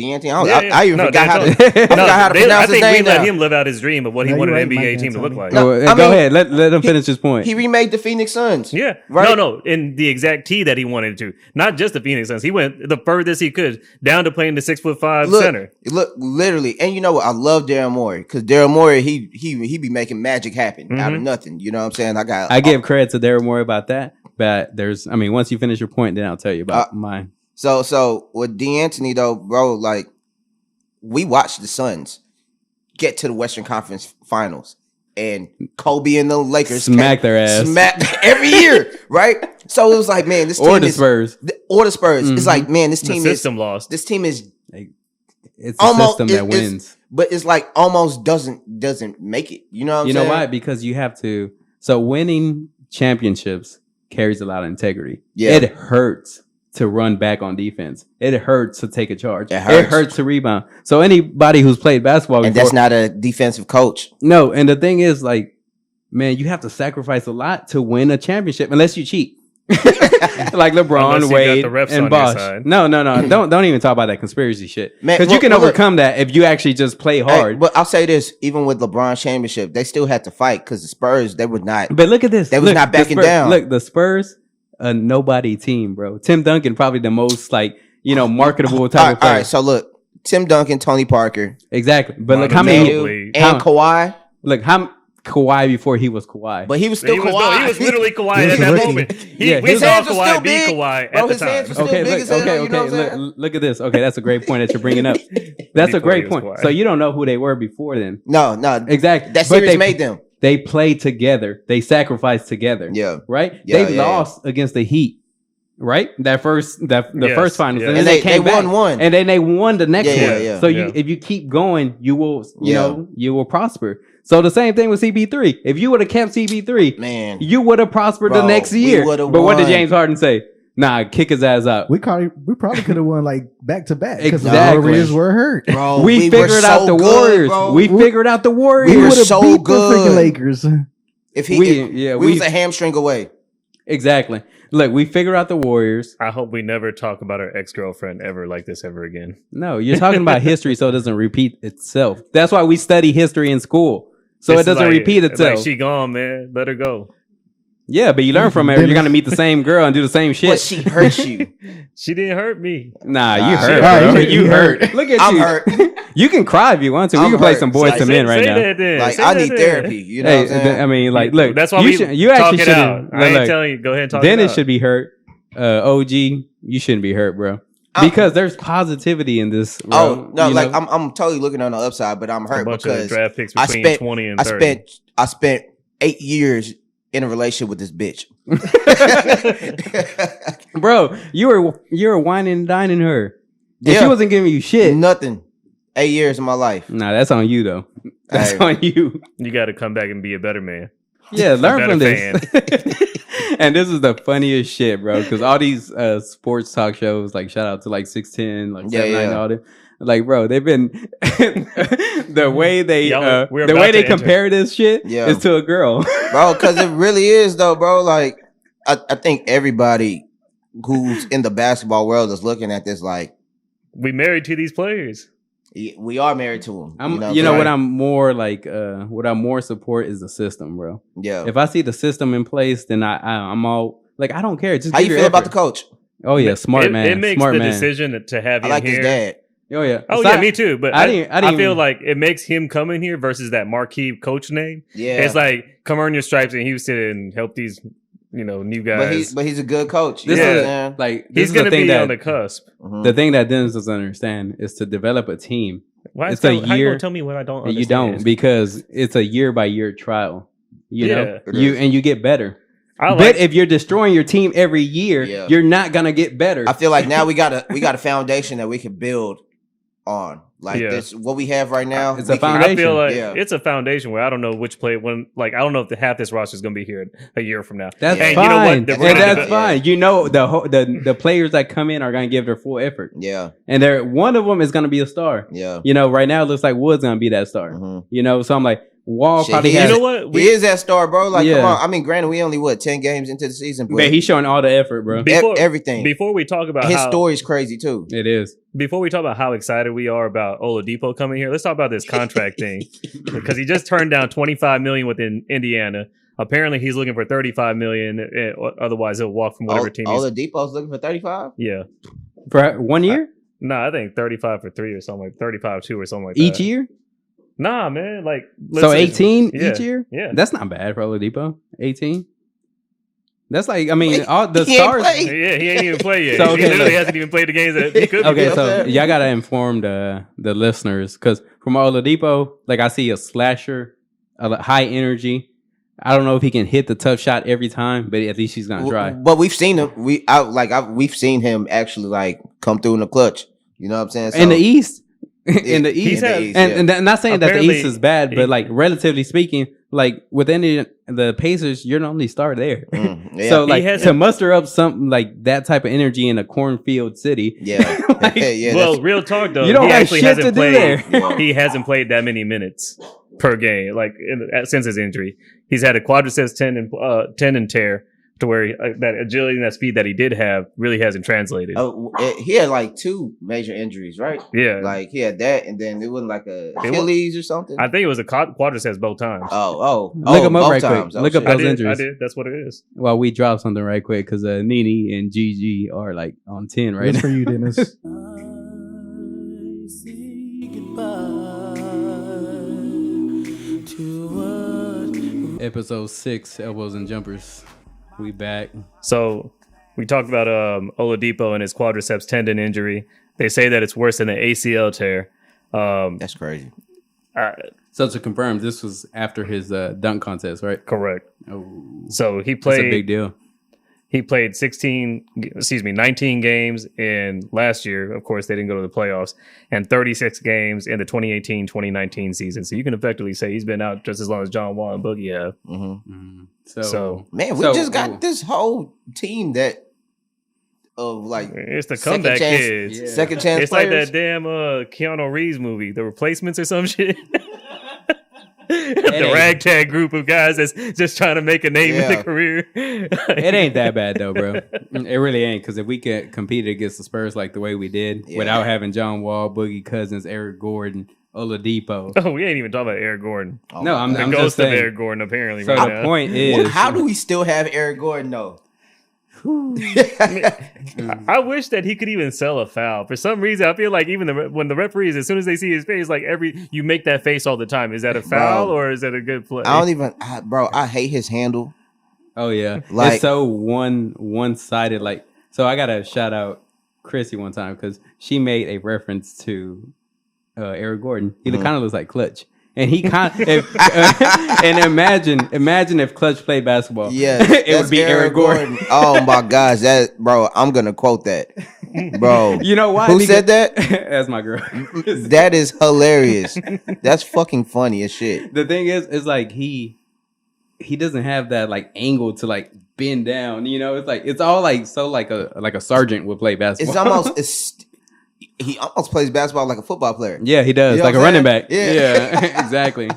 I even forgot how to pronounce his I think name we let now. him live out his dream of what he No, wanted you're an right, NBA Mike team to look D'Antoni. like. No, Go I mean, ahead. Let him finish his point. He remade the Phoenix Suns. Yeah. Right? No, in the exact T that he wanted to. Not just the Phoenix Suns. He went the furthest he could down to playing the 6'5" center. Look, literally, and you know what? I love Daryl Morey because Daryl Morey, he be making magic happen out of nothing. You know what I'm saying? I give credit to Daryl Morey about that, but once you finish your point, then I'll tell you about mine. So with D'Antoni though, bro, like we watched the Suns get to the Western Conference Finals and Kobe and the Lakers Smack their ass. smack every year, right? So it was like, man, this team Or the is Spurs. or the Spurs. It's Mhm. like, man, this The team is system lost. this team is It's the almost system that wins. but it's like almost doesn't make it. You know what I'm You saying? know why? Because you have to. So winning championships carries a lot of integrity. Yeah. It hurts to run back on defense. It hurts to take a charge. It It hurts. hurts to rebound. So anybody who's played basketball And before, that's not a defensive coach. no. And the thing is, like, man, you have to sacrifice a lot to win a championship unless you cheat. Like Unless LeBron, you got Wade, the refs on and your Bosh. side. No. Don't even talk about that conspiracy shit. Man, Because you can look, overcome that if you actually just play hard. Hey, but I'll say this: even with LeBron championship, they still had to fight because the Spurs they would not. But look at this. They was Look, not the backing Spurs- down. Look, the Spurs, a nobody team, bro. Tim Duncan, probably the most like marketable type All right, of player. so look, Tim Duncan, Tony Parker, Exactly. But look Rondo how many. Probably. and Kawhi. Look how Kawhi before he was Kawhi. But he was still He was, Kawhi. no, he was literally Kawhi He was at a that rookie. moment. Yeah, We his saw hands were Kawhi still be big. Kawhi Bro, at the his hands time. were still okay, big look, as hell, okay, you know okay. what I'm saying? Look at this. Okay, that's a great point that you're bringing up. That's a Before great he was point. Kawhi. So you don't know who they were before then. No, Exactly. that But series made them. They played together. They sacrificed together. Yeah, Right? Yeah, They yeah, lost against the Heat. Right? The first Yes, finals. yes. And then and they they came back. won one. And then they won the next Yeah, one. yeah, yeah. So Yeah. if you keep going, you will Yeah. you will prosper. So the same thing with CP3. If you would have kept CP3, Man, you would have prospered the Bro, next we year. would've But what did won. James Harden say? Nah, kick his ass out. We probably could have won like back to back because the Exactly. Warriors were hurt. bro, we were figured out so the good, Warriors. bro. We figured out the Warriors. We were would have so beat the good. freaking Lakers. if he, we was a hamstring away. Exactly. Look, we figured out the Warriors. I hope we never talk about our ex-girlfriend ever like this ever again. No, you're talking about history so it doesn't repeat itself. That's why we study history in school. So It's it doesn't like- repeat it's itself. Like she gone, man. Let her go. Yeah, but you learn from her. You're gonna meet the same girl and do the same shit. But she hurt you. She didn't hurt me. Nah, Nah, you hurt. hurt. Bro. You You hurt. hurt. Look at I'm you. hurt. You can cry if you want to. We I'm can play hurt. some boys Like, to men right now. That then. Like Say I that need then. therapy. You know Hey, what I'm saying? I mean, like, look. That's why you we should, you talk actually it shouldn't. out. I ain't Look, telling you. Go ahead and talk Dennis it out. should be hurt. OG, you shouldn't be hurt, bro. Because there's positivity in this. Bro. Oh no, You like know? I'm totally looking on the upside, but I'm a hurt bunch of because draft picks I between spent 20 and 30. I spent 8 years in a relationship with this bitch. Bro, you were whining and dining her. And she Yeah. wasn't giving you shit. Nothing. 8 years of my life. Nah, that's on you though. That's Hey. on you. You got to come back and be a better man. Yeah, learn better from this. And this is the funniest shit, bro. Because all these sports talk shows, like shout out to like 610, like Yeah, 7-9, yeah. all them. Like, bro, they've been the way they Y'all- we're the about way they to enter. compare this shit Yeah. is to a girl. Bro, because it really is though, bro. Like I think everybody who's in the basketball world is looking at this like We married to these players. we are married to them. I'm, what you know I'm what saying? I'm more like, what I more support is the system, bro. Yeah. If I see the system in place, then I'm all like, I don't care. Just How give you your feel about the effort. coach? Oh yeah, smart it, man. It makes smart the man. decision to have I him like here. his dad. Oh yeah. Oh So yeah, me too. But I I, didn't I feel even- like it makes him come in here versus that marquee coach name. Yeah. It's like come earn your stripes in Houston and help these new guys. but he's a good coach. This You know what is- I'm saying? like this He's is the gonna thing be that on the cusp. Mhm. the thing that Dennis doesn't understand is to develop a team. Why It's is a that, how you year- gonna tell me what I don't And understand? you don't because it's a year by year trial. You know, It you is. and you get better. I but like if you're destroying your team every year, Yeah. you're not gonna get better. I feel like now we got a foundation that we can build on. Like Yeah. this, what we have right now. It's we a can- foundation. I feel like Yeah. it's a foundation where I don't know which play when like I don't know if half this roster is gonna be here a year from now. That's Yeah. And fine. you know what? We're And gonna that's develop- fine. You know the players that come in are gonna give their full effort, Yeah, and they're one of them is gonna be a star. yeah. You know, right now it looks like Wood's gonna be that star. Mhm. You know, so I'm like, Wall Shit, probably he has. You know what? He is that star, bro. Like, Yeah. come on. I mean, granted, we only 10 games into the season, but Man, he's showing all the effort, bro. Before- everything. Before we talk about His how, story's crazy too. It is. before we talk about how excited we are about Oladipo coming here, let's talk about this contract thing because he just turned down $25 million within Indiana. Apparently, he's looking for $35 million. Otherwise, he'll walk from whatever team. He's, Oladipo's looking for 35. yeah, For 1 year? no, I think 35 for 3 or something like 35-2 or something like Each that. year? Nah, man, like So listen, 18 yeah, each year? Yeah, That's not bad for Oladipo. 18? That's like, I mean, Wait, all the he ain't stars. played. yeah, he ain't even played yet. So, He okay, literally look. hasn't even played the games that he could. Okay, Yeah. so y'all gotta inform the listeners because from Oladipo, like I see a slasher high energy. I don't know if he can hit the tough shot every time, but at least he's gonna try. But we've seen him. We've seen him actually like come through in the clutch. You know what I'm saying? So, In the East, in the East, and and not saying that the Apparently, East is bad, but like relatively speaking, like within the Pacers, you're the only star there. yeah. So like has to a- muster up something like that type of energy in a cornfield city. yeah, Like, yeah. Well, that's- real talk though, You don't he have actually shit hasn't to do played. there. He hasn't played that many minutes per game, like since his injury. He's had a quadriceps tendon tear, to where that agility and that speed that he did have really hasn't translated. He had like 2 major injuries, right? Yeah, Like he had that, and then it wasn't like a Achilles or something. I think it was a quadriceps both times. Look him up both right quick. times. Look up shit. I those did. injuries. I did. That's what it is. While we drop something right quick, because Nene and Gigi are like on 10 right That's now. for you, Dennis. Episode 6, Elbows and Jumpers. We back. So we talked about Oladipo and his quadriceps tendon injury. They say that it's worse than an ACL tear. That's crazy. So to confirm, this was after his dunk contest, right? Correct. Oh, So he that's a big played. deal. He played 19 games in last year. Of course, they didn't go to the playoffs, and 36 games in the 2018-2019 season. So you can effectively say he's been out just as long as John Wall and Boogie have. So Man, we just got this whole team that of like it's the second comeback chance- kids. Yeah. second chance It's like players. that damn Keanu Reeves movie, The Replacements or some shit. The ain't- ragtag group of guys that's just trying to make a name in Yeah. their career. It ain't that bad though, bro. It really ain't. Because if we could compete against the Spurs like the way we did, Yeah. without having John Wall, Boogie Cousins, Eric Gordon, Oladipo. Oh, we ain't even talking about Eric Gordon. Oh No, my I'm The God. just ghost of saying. Eric Gordon, apparently. So right the now. point is, How do we still have Eric Gordon though? I wish that he could even sell a foul. For some reason, I feel like even when the referees, as soon as they see his face, like you make that face all the time. Is that a foul or is that a good play? I don't even, bro. I hate his handle. Oh yeah, Like- it's so one sided. Like, so I gotta shout out Chrissy one time because she made a reference to Eric Gordon. He kind of looks like Clutch, and he kind and imagine if Clutch played basketball. Yeah, it would be Eric Gordon. Oh my gosh, that bro. I'm gonna quote that, bro. You know why? Who said that? That's my girl. That is hilarious. That's fucking funny as shit. The thing is like he doesn't have that like angle to like bend down. You know, it's like it's all like so like a sergeant would play basketball. He almost plays basketball like a football player. Yeah, he does. You know Like a what I'm running back. saying? Yeah, exactly.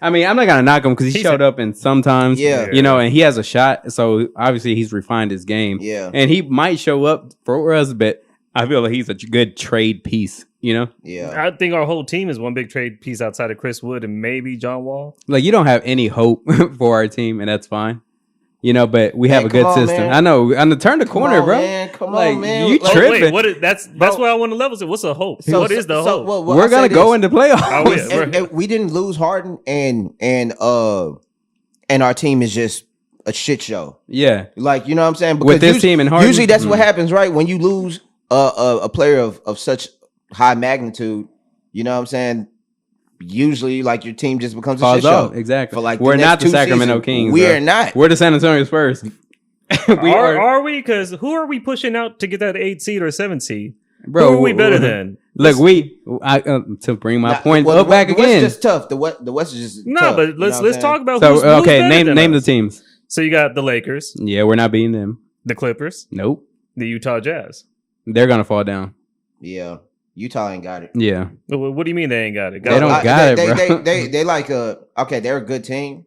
I mean, I'm not gonna knock him because he He's showed up and sometimes, Yeah. you know, and he has a shot. So obviously he's refined his game. Yeah. And he might show up for us, but I feel like he's a good trade piece, you know? Yeah. I think our whole team is one big trade piece outside of Chris Wood and maybe John Wall. Like you don't have any hope for our team, and that's fine. You know, but we have Man, a good come on, system. man. I know. On the turn the corner, on, bro. man. Come like, on, man. You Like, tripping. Wait, what is, that's what I want to level. What's the hope? What is the hope? well, We're I'll gonna say go this. into playoffs. Oh, yeah. And we didn't lose Harden, and our team is just a shit show. Yeah. Like, you know what I'm saying? With this team and Harden? usually that's what happens, right? When you lose a player of such high magnitude, you know what I'm saying? Usually, like your team just becomes a Falls shit show. off. Exactly. For like We're next not the 2 Sacramento seasons. Kings. We bro. are not. We're the San Antonio Spurs. we are we? Because who are we pushing out to get that 8 seed or 7 seed? bro. Who are we better than? Look, to bring my Nah, point well, up back the West again. is just tough. The West is just No, tough, but you know let's what I'm talk saying? about So who's okay, better than name the us. teams. So you got the Lakers, Yeah, we're not beating them. the Clippers, Nope, the Utah Jazz. they're gonna fall down. Yeah, Utah ain't got it. Yeah, What do you mean they ain't got it? They don't Got- got it, bro. They like okay, they're a good team,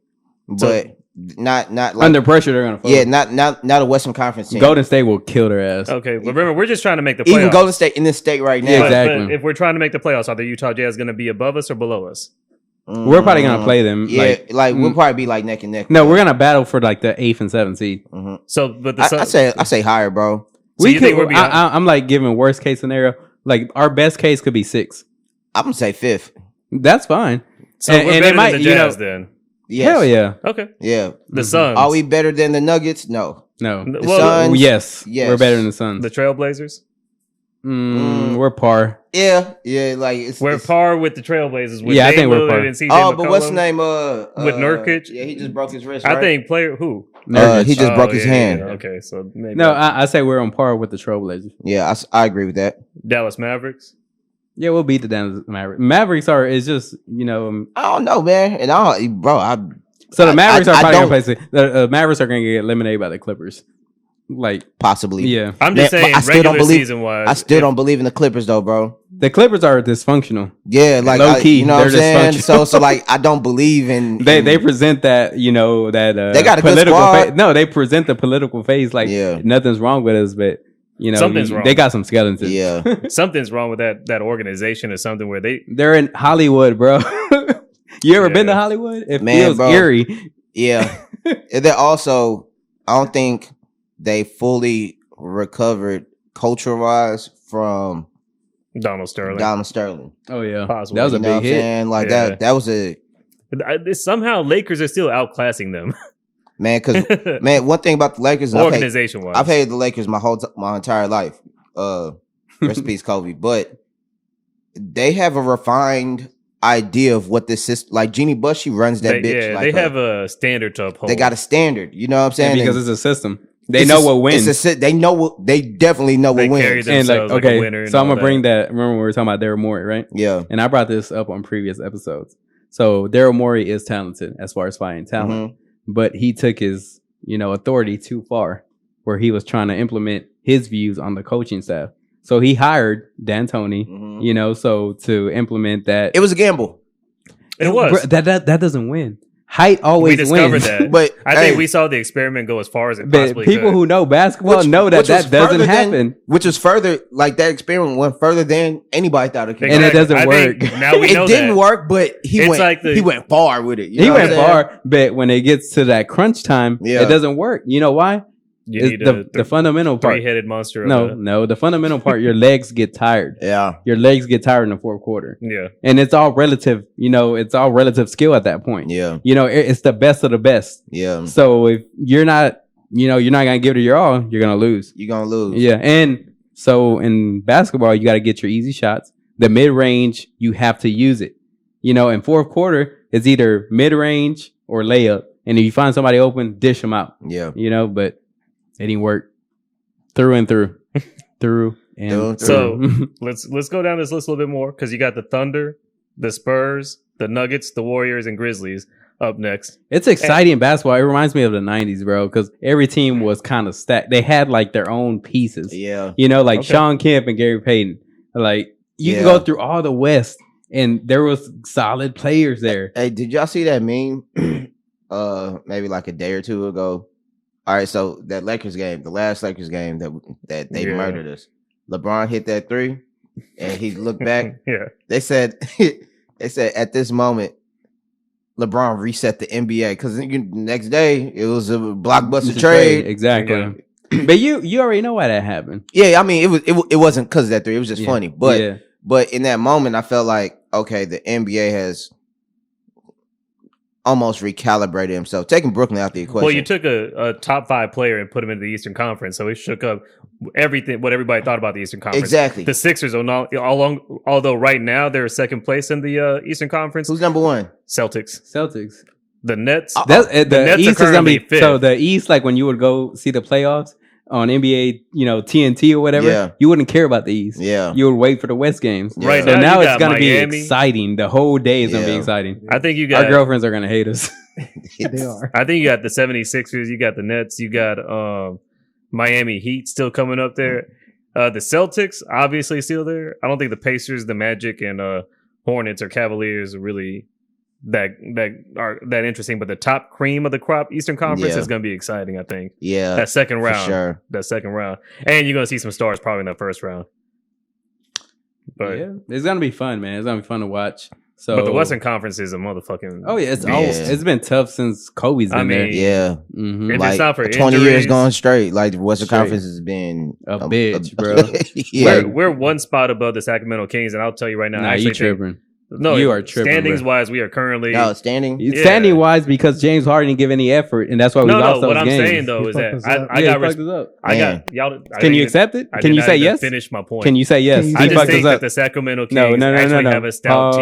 but not like under pressure they're gonna fall. yeah, not a Western Conference team. Golden State will kill their ass. Okay, but remember, we're just trying to make the playoffs. Even Golden State in this state right now. Yeah, But- exactly. but if we're trying to make the playoffs, are the Utah Jazz going to be above us or below us? We're probably gonna play them. Yeah, like, we'll probably be like neck and neck. no, we're gonna battle for like the 8th and 7th seed. So, but the I say higher, bro. So you think we're behind? I'm like giving worst case scenario. Like our best case could be 6. I'm gonna say 5th. That's fine. So and we're it better might, than the you know- Jazz then. Yes. Hell yeah. Okay, Yeah. the Suns. Are we better than the Nuggets? No. No. The Well, Suns. Yes. Yes. We're better than the Suns. the Trailblazers? We're par. Yeah, like We're par with the Trailblazers. With Yeah, I Dame think we're Lillard par. and CJ Oh, but what's McCollum. his name? With Nurkic? Yeah, he just broke his wrist. I Right? think player who? Nurkic. He just broke his hand. Yeah, okay, so maybe No, I say we're on par with the Trailblazers. Yeah, I agree with that. Dallas Mavericks. Yeah, we'll beat the Dallas Mavericks. Mavericks are is just I don't know, man. And so the Mavericks are I probably don't- gonna play. The Mavericks are gonna get eliminated by the Clippers. Like possibly. yeah, I'm just Man, saying but I still don't regular believe- season wise. I still don't believe in the Clippers though, bro. the Clippers are dysfunctional. Yeah, like Low key, you know what I'm they're saying. dysfunctional. So like I don't believe in. They present that that They got a good political squad. No, they present the political phase like Yeah. nothing's wrong with us, but Something's wrong. They got some skeletons. Yeah, Something's wrong with that organization or something where they They're in Hollywood, bro. You ever been to Yeah. Hollywood? It Man, feels bro. eerie. yeah. And they're also, I don't think they fully recovered culture wise from Donald Sterling. Donald Sterling. Oh yeah, Possible. that was a You know what big I'm hit. saying? Like Yeah. that was a Somehow Lakers are still outclassing them. man. Because man, one thing about the Lakers, and Organization wise. I've hated the Lakers my entire life. Rest in peace, Kobe. But they have a refined idea of what this system. Like Jeannie Buss, she runs that bitch. Yeah, like they have a standard to uphold. they got a standard. You know what I'm saying? And because And it's a system. They it's know a- what wins. They know what. They definitely know They what carry wins. them- And like, themselves like a okay, winner and so I'm all gonna bring that. Remember when we were talking about Daryl Morey, right? Yeah. And I brought this up on previous episodes. So Daryl Morey is talented as far as fighting talent, Mm-hmm. but he took his authority too far, where he was trying to implement his views on the coaching staff. So he hired D'Antoni, Mhm. so to implement that. It was a gamble, It was. Bro, that doesn't win. Height We always discovered wins. that. but I hey, think we saw the experiment go as far as it But possibly people could. who know basketball know that which was doesn't further than- happen. which was further, like that experiment went further than anybody thought it could. And it doesn't I think work. Now we know It didn't that. work, but It's he like the- went far with it. You He know what went I'm saying? far, but when it gets to that crunch time, Yeah. it doesn't work. You know why? You It's need the fundamental part. three-headed monster. No, the fundamental part. Your legs get tired. Yeah, Your legs get tired in the fourth quarter, Yeah. and it's all relative. It's all relative skill at that point. yeah, It's the best of the best. yeah. So if you're not, you're not gonna give it your all, you're gonna lose. You're gonna lose. Yeah, and so in basketball, you got to get your easy shots. The mid range, you have to use it. In fourth quarter, it's either mid range or layup, and if you find somebody open, dish them out. yeah. But it didn't work through and through, through and Through and through. Let's go down this list a little bit more because you got the Thunder, the Spurs, the Nuggets, the Warriors, and Grizzlies up next. It's exciting basketball. It reminds me of the '90s, bro, because every team was kind of stacked. They had like their own pieces. Yeah. Like Okay. Sean Kemp and Gary Payton. Like you Yeah. can go through all the West, and there was solid players there. Hey, did y'all see that meme? Maybe like a day or two ago. All right, so that Lakers game, the last Lakers game that they Yeah. murdered us. LeBron hit that 3, and he looked back. Yeah. They said at this moment, LeBron reset the NBA because the next day it was a blockbuster It's a trade. exactly. Yeah. But you already know why that happened. Yeah, I mean it wasn't because of that 3. It was just Yeah. funny, but yeah. but in that moment, I felt like okay, the NBA has almost recalibrated himself, taking Brooklyn out the equation. Well, you took a top 5 player and put him into the Eastern Conference, so it shook up everything. What everybody thought about the Eastern Conference. Exactly. The Sixers, although right now they're second place in the Eastern Conference. Who's number 1? Celtics. Celtics. The Nets. The Nets are East is gonna currently be fifth. so the East, like when you would go see the playoffs on NBA, TNT or whatever, Yeah. you wouldn't care about the East. Yeah. You would wait for the West games. Yeah. Right So now, now you it's got gonna Miami. be exciting. The whole day is gonna be Yeah. exciting. I think you Our got. girlfriends are gonna hate us. They are. I think you got the 76ers. You got the Nets. You got Miami Heat still coming up there. The Celtics obviously still there. I don't think the Pacers, the Magic, and Hornets or Cavaliers are really that interesting. But the top cream of the crop, Eastern Conference, Yeah. is going to be exciting. I think Yeah, that second for round, sure. and you're going to see some stars probably in that first round. But yeah, it's gonna be fun, man. It's gonna be fun to watch. So, but the Western Conference is a motherfucking. oh yeah, Yeah. it's been tough since Kobe's I in there. mean, Yeah, Mhm. If like it's not for 20 years injuries- going straight. Like the Western Straight. Conference has been A bitch, bro. yeah, We're one spot above the Sacramento Kings, and I'll tell you right now, Nah, I you actually think tripping. No, You are tripping, standings bro. wise, we are currently. No, standing. Yeah. Standing wise, because James Harden didn't give any effort, and that's why we lost those what I'm games. saying though He is fucked that us I, up. I Yeah, got he res- fucked us up. I Man. got y'all. Can you accept it? I Can did you not say even yes? Finish my point. Can you say yes? Can you I He just fucked think us that up. the Sacramento Kings No. actually have a stout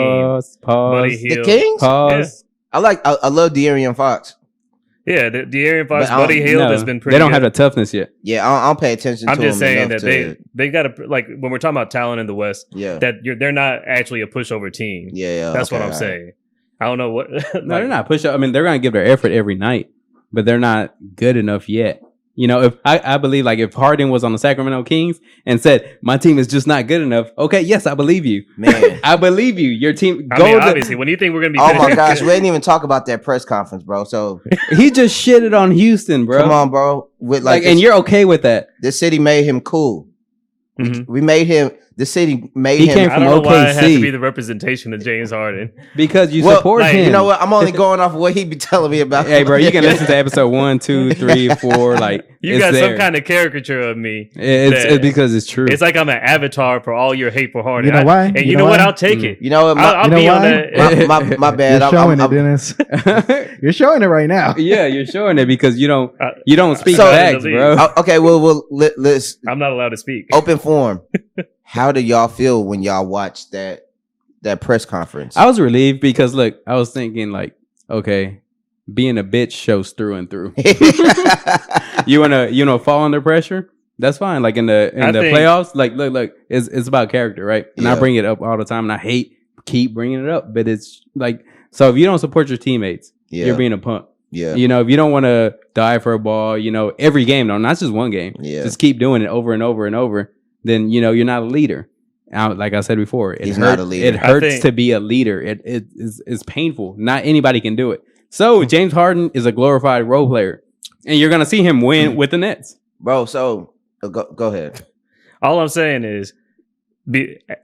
Pause. The Kings. Pause. I love De'Aaron Fox. team. Yeah, the De'Aaron Fox, But I don't- Buddy Hield No, has been pretty. they don't good. have the toughness yet. Yeah, I don't pay attention I'm to just him saying enough that to, they got to like when we're talking about talent in the West. Yeah. That they're not actually a pushover team. Yeah. That's what okay, I'm all right. saying. I don't know what. No, they're not push up. I mean, they're gonna give their effort every night, but they're not good enough yet. You know, if I believe like if Harden was on the Sacramento Kings and said my team is just not good enough, okay, yes, I believe you. Man. I believe you. Your team. I mean, obviously, when you think we're gonna be. Oh my finishing- gosh, we didn't even talk about that press conference, bro. So He just shitted on Houston, bro. come on, bro. With Like, like, and you're okay with that? this city made him cool. Mhm. We made him. The city made He him. came I don't know from why it has to OKC. be the representation of James Harden. Because you Well, support like, him. You know what? I'm only going off of what he be telling me about. Hey, bro, you can listen to episode 1, 2, 3, 4. Like You it's got there. some kind of caricature of me. It's because it's true. It's like I'm an avatar for all your hate for Harden. You know why? And You you know know what? why? I'll take it. You know what? I'll You know be on why? that. My bad. You're showing I'm- it, Dennis. You're showing it right now. yeah, you're showing it because you don't speak So- facts, bro. Okay, well, let's I'm not allowed to speak. open forum. How do y'all feel when y'all watch that press conference? I was relieved because look, I was thinking like, okay, being a bitch shows through and through. You wanna fall under pressure? That's fine. Like in the I think- playoffs, like look, it's about character, right? And I Yeah. bring it up all the time, and I keep bringing it up, but it's like, so if you don't support your teammates, Yeah. you're being a punk. Yeah. You know, if you don't want to die for a ball, you know, every game, no, not just one game, Yeah. just keep doing it over and over and over, then, you know, you're not a leader. Like I said before, He's not a leader. It I hurts think- to be a leader. It's painful. Not anybody can do it. So James Harden is a glorified role player, and you're gonna see him win with the Nets. Bro, so go ahead. All I'm saying is,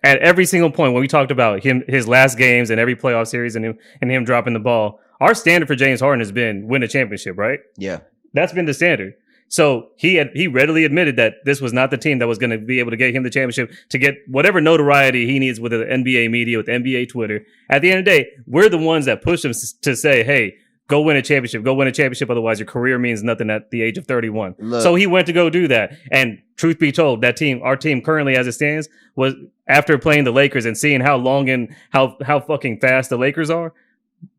at every single point when we talked about his last games and every playoff series and him dropping the ball, our standard for James Harden has been win a championship, right? Yeah. That's been the standard. So he readily admitted that this was not the team that was going to be able to get him the championship, to get whatever notoriety he needs with the NBA media, with NBA Twitter. At the end of the day, we're the ones that push him to say, hey, go win a championship. Go win a championship. Otherwise, your career means nothing at the age of 31. Look. So he went to go do that. And truth be told, our team currently as it stands, was after playing the Lakers and seeing how long and how fucking fast the Lakers are,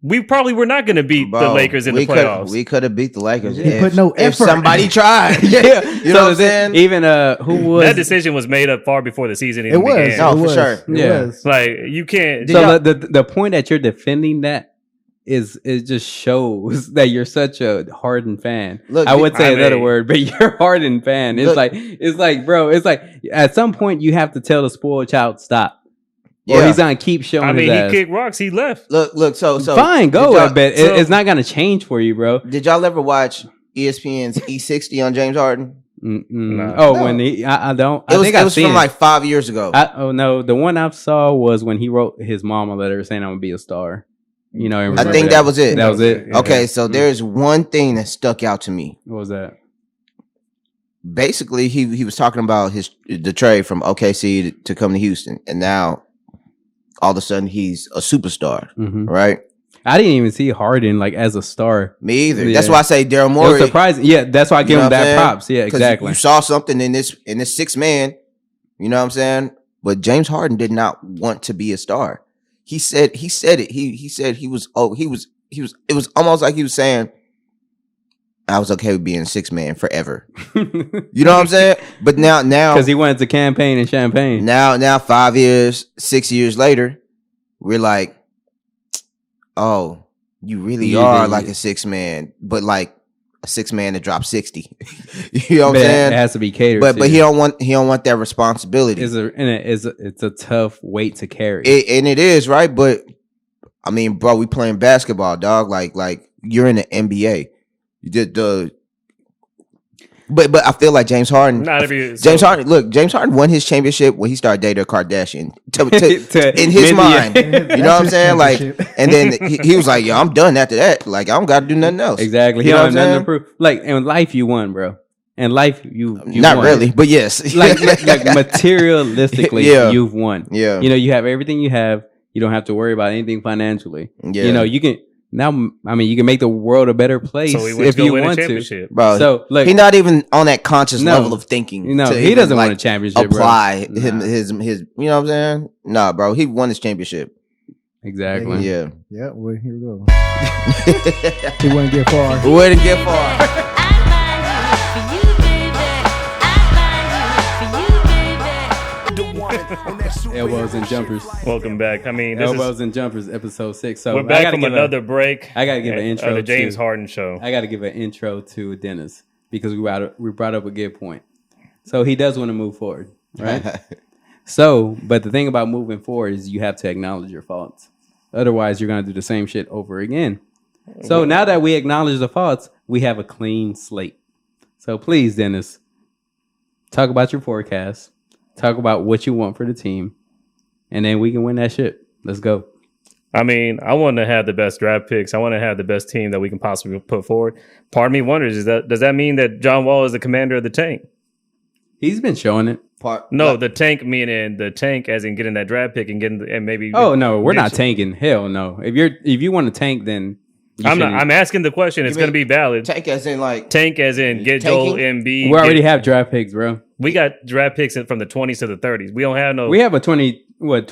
we probably were not going to beat the Bro, Lakers in the playoffs. We could have beat the Lakers. He put no if effort. somebody tried. Yeah, You know what I'm saying? Even who was That decision was made up far before the season It even was. began. No, it for was. sure. It Yeah. was. Like, you can't. so y'all- the point that you're defending that is it just shows that you're such a Harden fan. Look, I would say I another mean- word, but you're a Harden fan. It's Look- like, bro, it's like at some point you have to tell the spoiled child stop, or Yeah. he's gonna keep showing I mean, his he ass. kicked rocks. He left. Look. So Fine, go, did y'all- but so- it's not gonna change for you, bro. Did y'all ever watch ESPN's E60 on James Harden? Nah. Oh, No. when I don't. It I was think it I've was seen from it. like 5 years ago. Oh no, the one I saw was when he wrote his mom a letter saying I'm gonna be a star. You know, I think that was it. That was it. Yeah. Okay, so there's one thing that stuck out to me. What was that? Basically, he was talking about the trade from OKC to come to Houston, and now all of a sudden he's a superstar, hmm right? I didn't even see Harden like as a star. Me either. Yeah. That's why I say Daryl It was Morey. surprising. Yeah, that's why I You give know him what I'm that saying? props. Yeah, 'Cause exactly. You saw something in this six man. You know what I'm saying? But James Harden did not want to be a star. He said it. He said he was it was almost like he was saying, I was okay with being six man forever. You know what I'm saying? But now Because he wanted to campaign in Champagne. now 5 years, 6 years later, we're like, oh, you really Yeah, are yeah, like yeah. a six man, but like a six man that dropped 60. You know what I'm But it saying? has to be catered. But to. he don't want that responsibility. it's a tough weight to carry. And it is, right? But I mean, bro, we playing basketball, dog. Like you're in the NBA. You did but I feel like James Harden. Not every James Harden won his championship when he started dating a Kardashian. To- In his maybe- mind, you know what I'm his saying? Like, championship. and then he was like, "Yo, I'm done after that. Like, I don't got to do nothing else." Exactly. You He know don't what have I'm nothing to prove. Like in life, you won, bro. In life, you Not won. really, but yes. like materialistically, Yeah. you've won. Yeah. You know, you have everything you have. You don't have to worry about anything financially. Yeah. You know, you can now. I mean, you can make the world a better place So he went if to go you win a want to. championship. Bro, So look, he's not even on that conscious No. level of thinking. you know, to he even, doesn't like, want a championship. apply bro. him Nah, his you know what I'm saying? Nah, bro, he won his championship. exactly. Yeah. Yeah, well, here we go. He wouldn't get far. Where to get far? Elbows and jumpers. Welcome back. I mean, this Elbows is and jumpers, episode 6. So we're I back gotta from give another break. I gotta give an intro the James to- Harden show. I got to give an intro to Dennis because we brought up a good point. So he does want to move forward, right? So, but the thing about moving forward is you have to acknowledge your faults. Otherwise, you're going to do the same shit over again. So now that we acknowledge the faults, we have a clean slate. So please, Dennis, talk about your forecast. Talk about what you want for the team. And then we can win that shit. Let's go. I mean, I want to have the best draft picks. I want to have the best team that we can possibly put forward. Part of me wonders, does that mean that John Wall is the commander of the tank? He's been showing it. No, the tank meaning the tank as in getting that draft pick and getting and maybe. Oh no, we're not get- tanking. Hell no. If you want to tank, then you I'm not. shouldn't. I'm asking the question. It's You going to mean be valid. Tank as in like Tank as in get Joel Embiid. We already get- have draft picks, bro. We got draft picks from the 20s to the 30s. We don't have no. We have a 2021,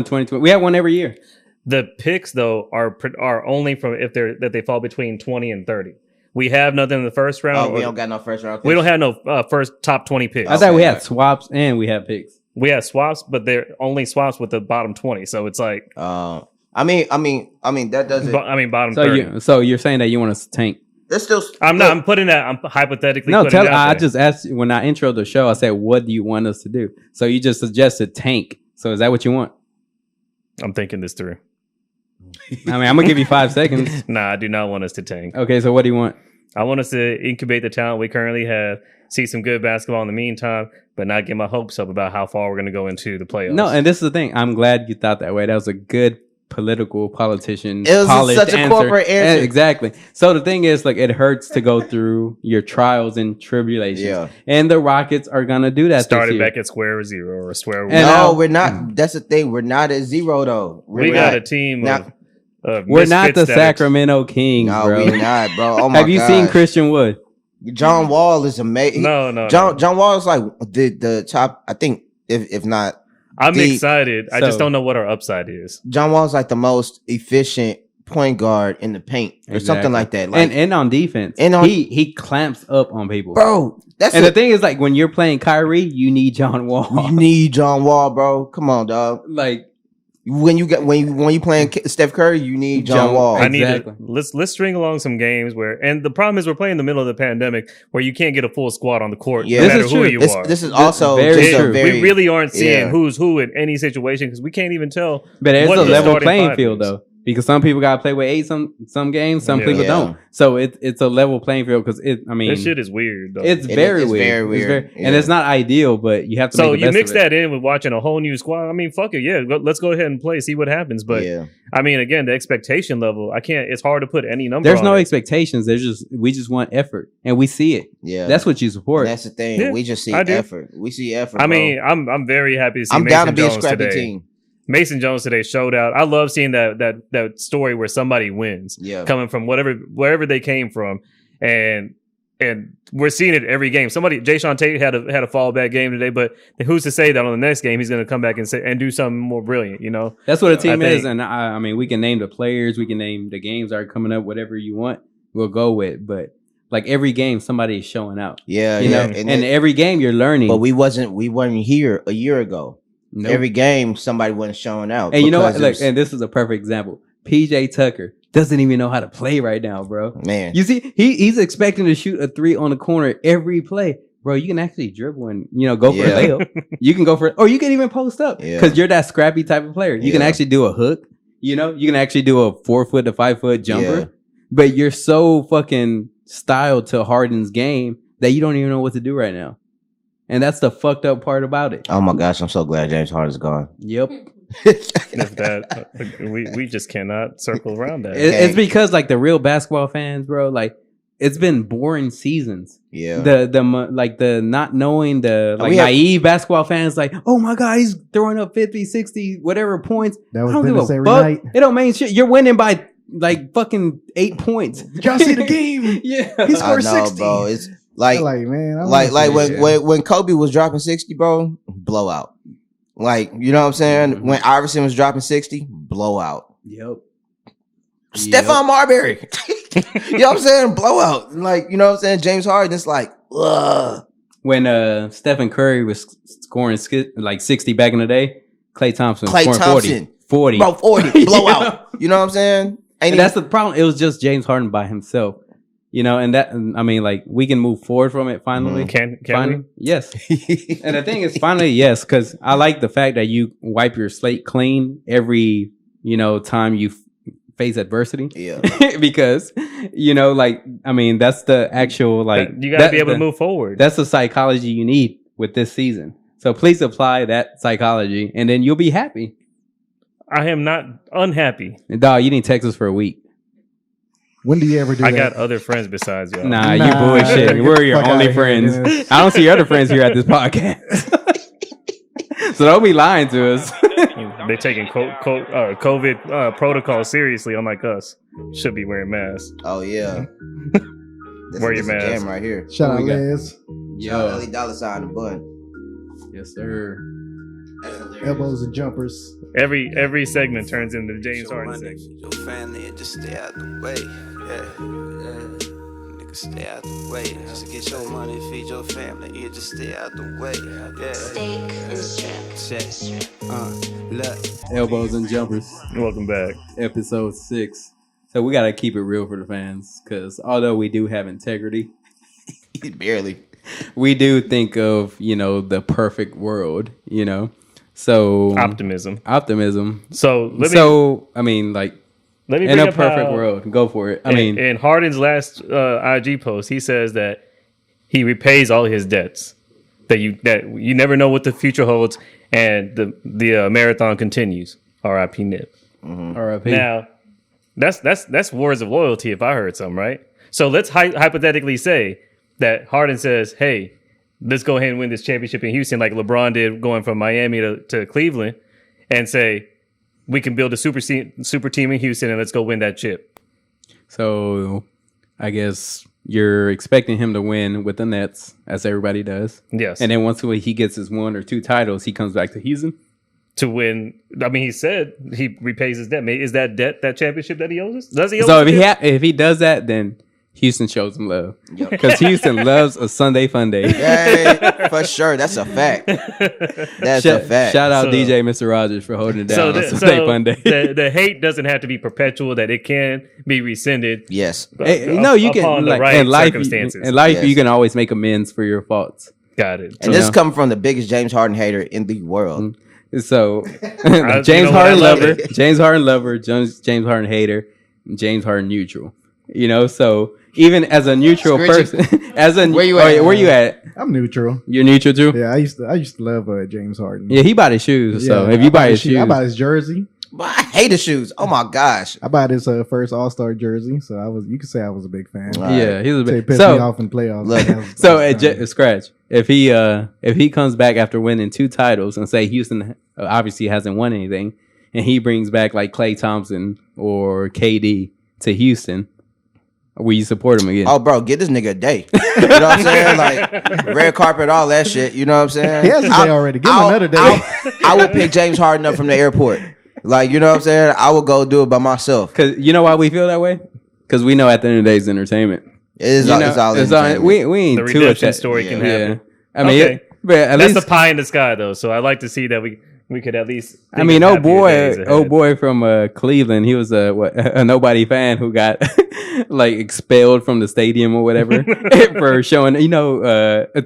2020. We have one every year. The picks though are only from if they fall between 20 and 30. We have nothing in the first round. oh, we or- don't got no first round. we don't picks? have no first top 20 picks. I thought we Okay. had swaps and we have picks. We have swaps, but they're only swaps with the bottom 20. So it's like, I mean that doesn't. bottom So 30. you're saying that you want us to tank? That's still. I'm not. I'm putting that. I'm hypothetically. No, putting it out I there. just asked you when I introed the show. I said, "What do you want us to do?" So you just suggested tank. So is that what you want? I'm thinking this through. I mean, I'm gonna give you 5 seconds. Nah, I do not want us to tank. Okay, so what do you want? I want us to incubate the talent we currently have, see some good basketball in the meantime, but not get my hopes up about how far we're going to go into the playoffs. No, and this is the thing. I'm glad you thought that way. That was a good politician. It was polished such a corporate answer. Exactly. So the thing is, like, it hurts to go through your trials and tribulations. Yeah. And the Rockets are gonna do that. started this year. back at square zero or square one. And no, now- we're not. That's the thing. We're not at zero though. We got a team Now- of We're not the misfits that Sacramento Kings, No, bro. we're not, bro. Oh my Have you seen gosh. Christian Wood? John Wall is amazing. No. John Wall is like the top. I think if not, I'm the- excited. I just So- don't know what our upside is. John Wall is like the most efficient point guard in the paint or something Exactly. like that. Like, And on defense, And on- he clamps up on people. bro, that's And it. the thing is, like, when you're playing Kyrie, you need John Wall. You need John Wall, bro. Come on, dog. like, When you playing Steph Curry, you need John Wall. I need Exactly. to let's string along some games where, and the problem is we're playing in the middle of the pandemic where you can't get a full squad on the court, Yeah. no This matter is who true. you This, are. this is also very just a true. very. We really aren't seeing yeah. who's who in any situation because we can't even tell. but it's what a the level starting playing five field, is. though, because some people got to play with 8 some games, some Yeah. people Yeah. don't. So it's a level playing field because I mean, This shit is weird. Though. it's It very is weird. very It's weird. and Yeah. it's not ideal, but you have to. so make the you best mix of it. that in with watching a whole new squad. I mean, fuck it, yeah. Let's go ahead and play, see what happens. But yeah. I mean, again, the expectation level, I can't. It's hard to put any number. There's on no it. expectations. We just want effort, and we see it. Yeah. That's what you support. That's the thing. Yeah, we just see I do. effort. We see effort. I bro. mean, I'm very happy to see I'm Mason down to be a Jones scrappy today. team. Mason Jones today showed out. I love seeing that story where somebody wins, Yeah. coming from wherever they came from, and we're seeing it every game. Jayshawn Tate had a fallback game today, but who's to say that on the next game he's going to come back and do something more brilliant? You know, That's what a team I is, think- and I mean, we can name the players, we can name the games that are coming up, whatever you want, we'll go with. But like every game, somebody is showing out. Yeah, You yeah. know, and every game you're learning. but we weren't here a year ago. Nope. Every game somebody wasn't showing out. and you know what? because it Look, was- and this is a perfect example. PJ Tucker doesn't even know how to play right now, bro. man, You see, he's expecting to shoot a 3 on the corner every play. Bro, you can actually dribble and go for a Yeah. layup. You can go for, or you can even post up Yeah. because you're that scrappy type of player. You can Yeah. actually do a hook. You can actually do a 4 foot to 5 foot jumper. Yeah. But you're so fucking styled to Harden's game that you don't even know what to do right now. And that's the fucked up part about it. oh my gosh, I'm so glad James Harden's gone. Yep. if that we just cannot circle around that. It's because like the real basketball fans, bro, like it's been boring seasons. Yeah. The not knowing the naive basketball fans like, oh my God, he's throwing up 50, 60, whatever points. That was I don't give Dennis a every fuck. night. It don't mean shit. You're winning by like fucking 8 points. Did y'all see the game? Yeah. He I scored know, 60. bro. It's like Man, I like wanna see that. when Kobe was dropping 60, bro, blowout. Like, you know what I'm saying? Mhm. When Iverson was dropping 60, blowout. Yep. Stephon Marbury. You know what I'm saying? Blowout. Like, you know what I'm saying? James Harden, it's like, ugh. When Stephen Curry was scoring like 60 back in the day, Klay Thompson was scoring 40. Bro, 40. Blowout. You know what I'm saying? And that's the problem. It was just James Harden by himself. You know, and that, I mean, like, we can move forward from it finally. Can Finally. we? Yes. And the thing is, finally, yes, because I like the fact that you wipe your slate clean every, time you face adversity. Yeah. Because, like, I mean, that's the actual, like, You got to be able to move forward. That's the psychology you need with this season. So please apply that psychology and then you'll be happy. I am not unhappy. And dog, you didn't text us for a week. When do you ever do I that? got other friends besides y'all. Nah, you bullshit. We're your Fuck only outta here, friends. Dennis. I don't see your other friends here at this podcast. So don't be lying to us. They're taking COVID protocol seriously, unlike us. Should be wearing masks. Oh, yeah. This Wear your is mask. a jam right here. Shout out we got? Liz. Shout out Yo. Ellie Dollar Sign the bun. Yes, sir. That's hilarious. Elbows and jumpers. Every segment turns into the James Harden segment. Your family and just stay out the way. Nigga, stay out the way. Just to get your money, feed your family. You just stay out the way. Yeah. Steak and shrimp. Check. Look. Elbows and jumpers. Welcome back. Episode 6. So we got to keep it real for the fans because although we do have integrity, Barely. we do think of, the perfect world, So Optimism. optimism. So let me like let me in bring a up perfect how- world, go for it. in Harden's last IG post, he says that he repays all his debts. That you never know what the future holds, and the marathon continues. R.I.P. Nip. RIP. Now, that's words of loyalty. If I heard something right, so let's hypothetically say that Harden says, "Hey, let's go ahead and win this championship in Houston," like LeBron did, going from Miami to Cleveland, and say we can build a super team in Houston and let's go win that chip. So I guess you're expecting him to win with the Nets, as everybody does. Yes, And then once he gets his 1 or 2 titles, he comes back to Houston. to win. I mean, he said he repays his debt. Is that debt that championship that he owes us? Does he owe So us? if he does that, then Houston shows him love because Houston loves a Sunday fun day. Yeah, for sure. That's a fact. That's a fact. Shout out So- DJ Mr. Rogers for holding it down So, on the, Sunday fun day. the hate doesn't have to be perpetual; that it can be rescinded. Yes. Hey, no, you can upon the like right in life. circumstances. In life, Yes. you can always make amends for your faults. Got it. And this is coming from the biggest James Harden hater in the world. So you know James what, I Harden love lover, it. James Harden lover, James Harden hater, James Harden neutral. So even as a neutral Scritchy. person, Where you at? Where you at? I'm neutral. You're neutral too. Yeah, I used to love James Harden. Yeah, he bought his shoes. So Yeah, if you I buy his shoes, I bought his jersey. But I hate the shoes. Oh my gosh. I bought his first All-Star jersey, so you could say I was a big fan. Right. yeah, he's a Say bit. it pissed me So off in playoffs. Look, That was- so that was scratch. If he comes back after winning 2 titles and say Houston obviously hasn't won anything, and he brings back like Klay Thompson or KD to Houston, will you support him again? Oh, bro, get this nigga a day. You know what I'm saying? Like red carpet, all that shit. You know what I'm saying? He has a day already. Give him another day. I would pick James Harden up from the airport. Like, you know what I'm saying? I would go do it by myself. Because you know why we feel that way? Because we know at the end of the day it's entertainment. It's all entertainment. We ain't The too redemption attached. story can Yeah. happen. I mean, Okay. but at That's least the pie in the sky, though. So I like to see that we could at least. I think mean, of oh happier days boy ahead. from Cleveland, he was a nobody fan who got like expelled from the stadium or whatever for showing,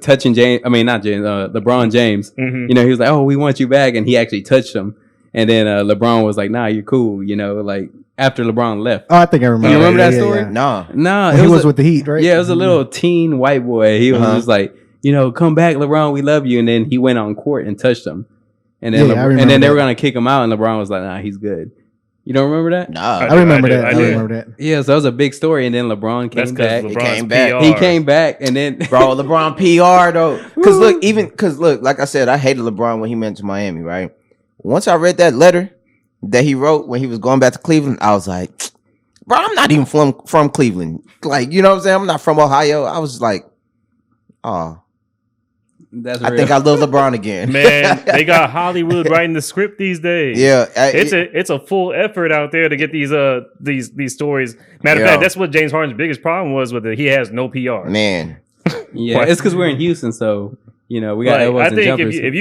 touching James. I mean, not James, LeBron James. Mhm. He was like, "Oh, we want you back," and he actually touched him. And then LeBron was like, "Nah, you're cool." Like after LeBron left. Oh, I think I remember. You remember that Yeah, story? yeah. Nah. No, When he was with the Heat, right? Yeah, it was a little teen white boy. He was Uh-huh. just like, come back, LeBron, we love you. And then he went on court and touched him. And then Yeah, I and then remember they were that. gonna kick him out, and LeBron was like, nah, he's good. You don't remember that? Nah. I remember that. I I did. remember that. Yeah, so it was a big story, and then LeBron That's came because back. LeBron's came back. PR. He came back, and then Bro, LeBron PR though. Cause look, like I said, I hated LeBron when he went to Miami, right? Once I read that letter that he wrote when he was going back to Cleveland, I was like, bro, I'm not even from Cleveland. Like, you know what I'm saying? I'm not from Ohio. I was like, oh, that's I real. think I love LeBron again. Man, they got Hollywood writing the script these days. Yeah. It's a full effort out there to get these stories. Matter of Yeah. fact, that's what James Harden's biggest problem was with it. He has no PR. Man. Yeah, it's because we're in Houston, so we got Like, elbows I and think jumpers. if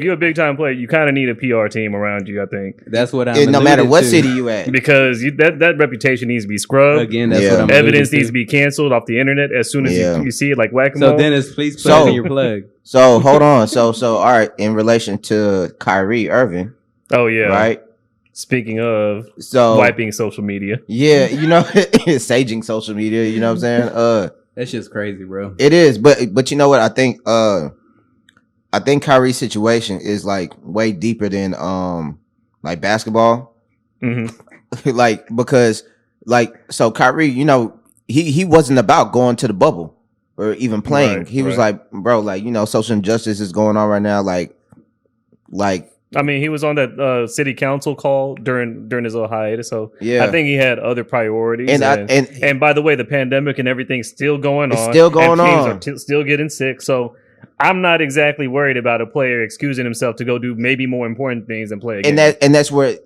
you're a big time player, you kind of need a PR team around you. I think That's what I'm. No matter alluding what to. city you at. because that reputation needs to be scrubbed. Again, that's Yeah. what I'm. Evidence alluding needs to be canceled off the internet as soon as Yeah. you see it, like whack a So Dennis, please plug So- in your plug. So hold on. So all right, in relation to Kyrie Irving, Oh yeah. right? Speaking of So wiping social media, yeah, you know, saging social media, you know what I'm saying? That shit's crazy, bro. It is, but you know what? I think Kyrie's situation is like way deeper than like basketball. hmm Like because like so Kyrie, you know, he wasn't about going to the bubble or even playing. Right, he was right. like, bro, like, you know, social injustice is going on right now. Like I mean, he was on that city council call during his little hiatus, so yeah. I think he had other priorities. and And by the way, the pandemic and everything's still going It's on. still going and teams on. are still getting sick. So I'm not exactly worried about a player excusing himself to go do maybe more important things than play a game. and that's where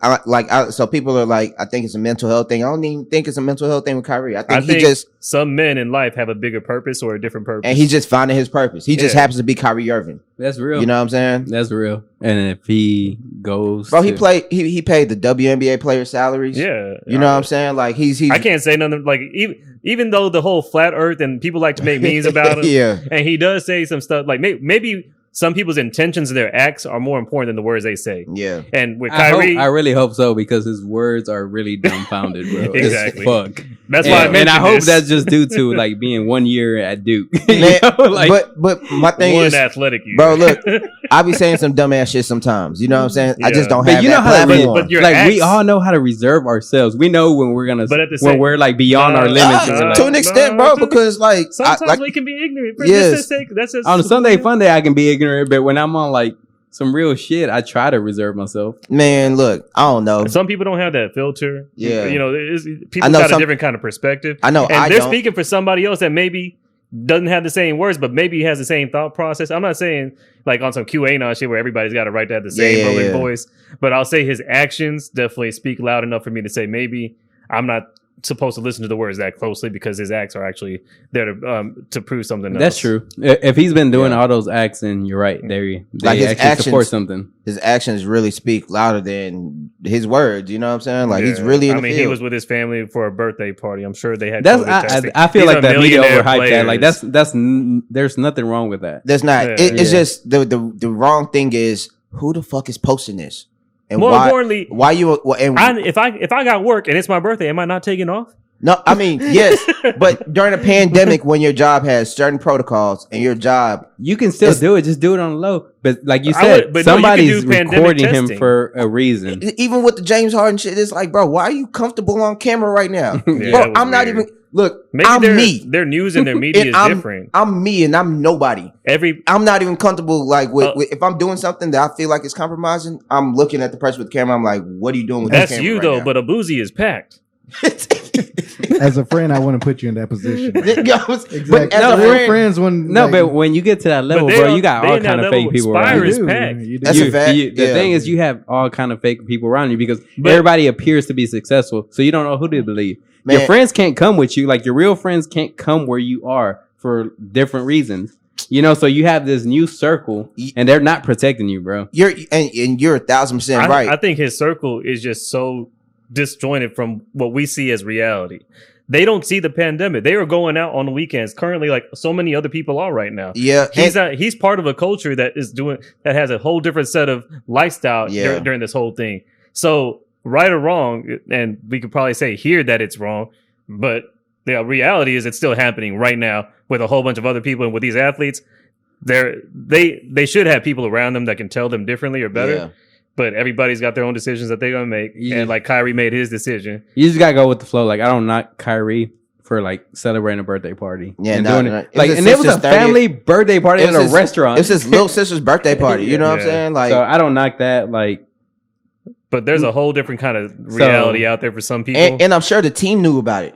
so people are like, I think it's a mental health thing. I don't even think it's a mental health thing with Kyrie. I think he just some men in life have a bigger purpose or a different purpose. and he's just finding his purpose. He just Yeah. happens to be Kyrie Irving. That's real. You know what I'm saying? That's real. And if he goes, Bro, he to- he paid the WNBA player salaries. yeah, You know what I'm saying? Like he's I can't say nothing. Like even though the whole flat Earth and people like to make memes about him, yeah. and he does say some stuff like maybe some people's intentions and their acts are more important than the words they say. Yeah. And with I Kyrie, really hope so because his words are really dumbfounded, bro. Exactly. It's fuck. that's why I And mentioned I hope this. that's just due to like being 1 year at Duke. You Man, know, like, but my thing one is, athletic year. bro, look, I be saying some dumbass shit sometimes. You know what I'm saying? I Yeah. just don't But have you know that how to platform. but your like we acts- all know how to reserve ourselves. We know when we're gonna But at the when same- we're like beyond our Nah, limits. nah, and we're like, to an extent, bro, because like, Sometimes we can be ignorant for Yes. just sake. That's just on a Sunday fun day, I can be ignorant, but when I'm on like some real shit, I try to reserve myself. man, look, I don't know. Some people don't have that filter. Yeah. You know, I people know got some- a different kind of perspective. I know And I they're don't. speaking for somebody else that maybe doesn't have the same words, but maybe has the same thought process. I'm not saying like on some QAnon shit where everybody's got to write to have the same Yeah, rolling yeah. voice, but I'll say his actions definitely speak loud enough for me to say maybe I'm not supposed to listen to the words that closely because his acts are actually there to prove something else. That's true. If he's been doing Yeah. all those acts, and you're right, they Like his actually support actions- something. His actions really speak louder than his words. You know what I'm saying? Like he's Yeah. really in the he field. was with his family for a birthday party. I'm sure they had That's COVID testing. I feel These like are that media millionaire overhyped that. Like players. there's nothing wrong with that. That's not. Yeah. It's Yeah. just the wrong thing is who the fuck is posting this and More why? importantly, Why you? And if I got work and it's my birthday, am I not taking off? no, I mean yes, but during a pandemic when your job has certain protocols and your job, You can still It's- do it. Just do it on the low. But like you I said, would- but no, you can somebody's do pandemic recording him testing. for a reason. even with the James Harden shit, it's like, bro, why are you comfortable on camera right now? Yeah, Bro, that was I'm not weird. even. Look, Maybe I'm me. their news and their media And is I'm- different. I'm me, and I'm nobody. I'm not even comfortable. Like with if I'm doing something that I feel like it's compromising, I'm looking at the person with the camera. I'm like, what are you doing with That's this camera you right though, now? but a boozy is packed. As a friend, I wouldn't put you in that position. But Exactly. as No, a real friend, friends when No, like, but when you get to that level, they bro, are- you got they all in that kind of level fake with people Spire around you you. is do, packed. you do. That's a fact. The Yeah. thing is, you have all kind of fake people around you because But- everybody appears to be successful, so you don't know who to believe. Man. Your friends can't come with you, like your real friends can't come where you are for different reasons. You know, so you have this new circle, and they're not protecting you, bro. you're and you're 1,000% right. I think his circle is just so disjointed from what we see as reality. They don't see the pandemic. They are going out on the weekends currently, like so many other people are right now. yeah, He's part of a culture that has a whole different set of lifestyle Yeah. during this whole thing. So right or wrong, and we could probably say here that it's wrong, but the reality is it's still happening right now with a whole bunch of other people and with these athletes. They should have people around them that can tell them differently or better. Yeah. but everybody's got their own decisions that they're gonna make. Yeah. And like Kyrie made his decision. You just gotta go with the flow. Like I don't knock Kyrie for like celebrating a birthday party. Yeah, and no, doing no. it. Like, and it was a 30th family birthday party at a restaurant. It's his little sister's birthday party. You know what I'm Yeah. saying? Like, So I don't knock that. Like, But there's a whole different kind of reality out there for some people. and I'm sure the team knew about it,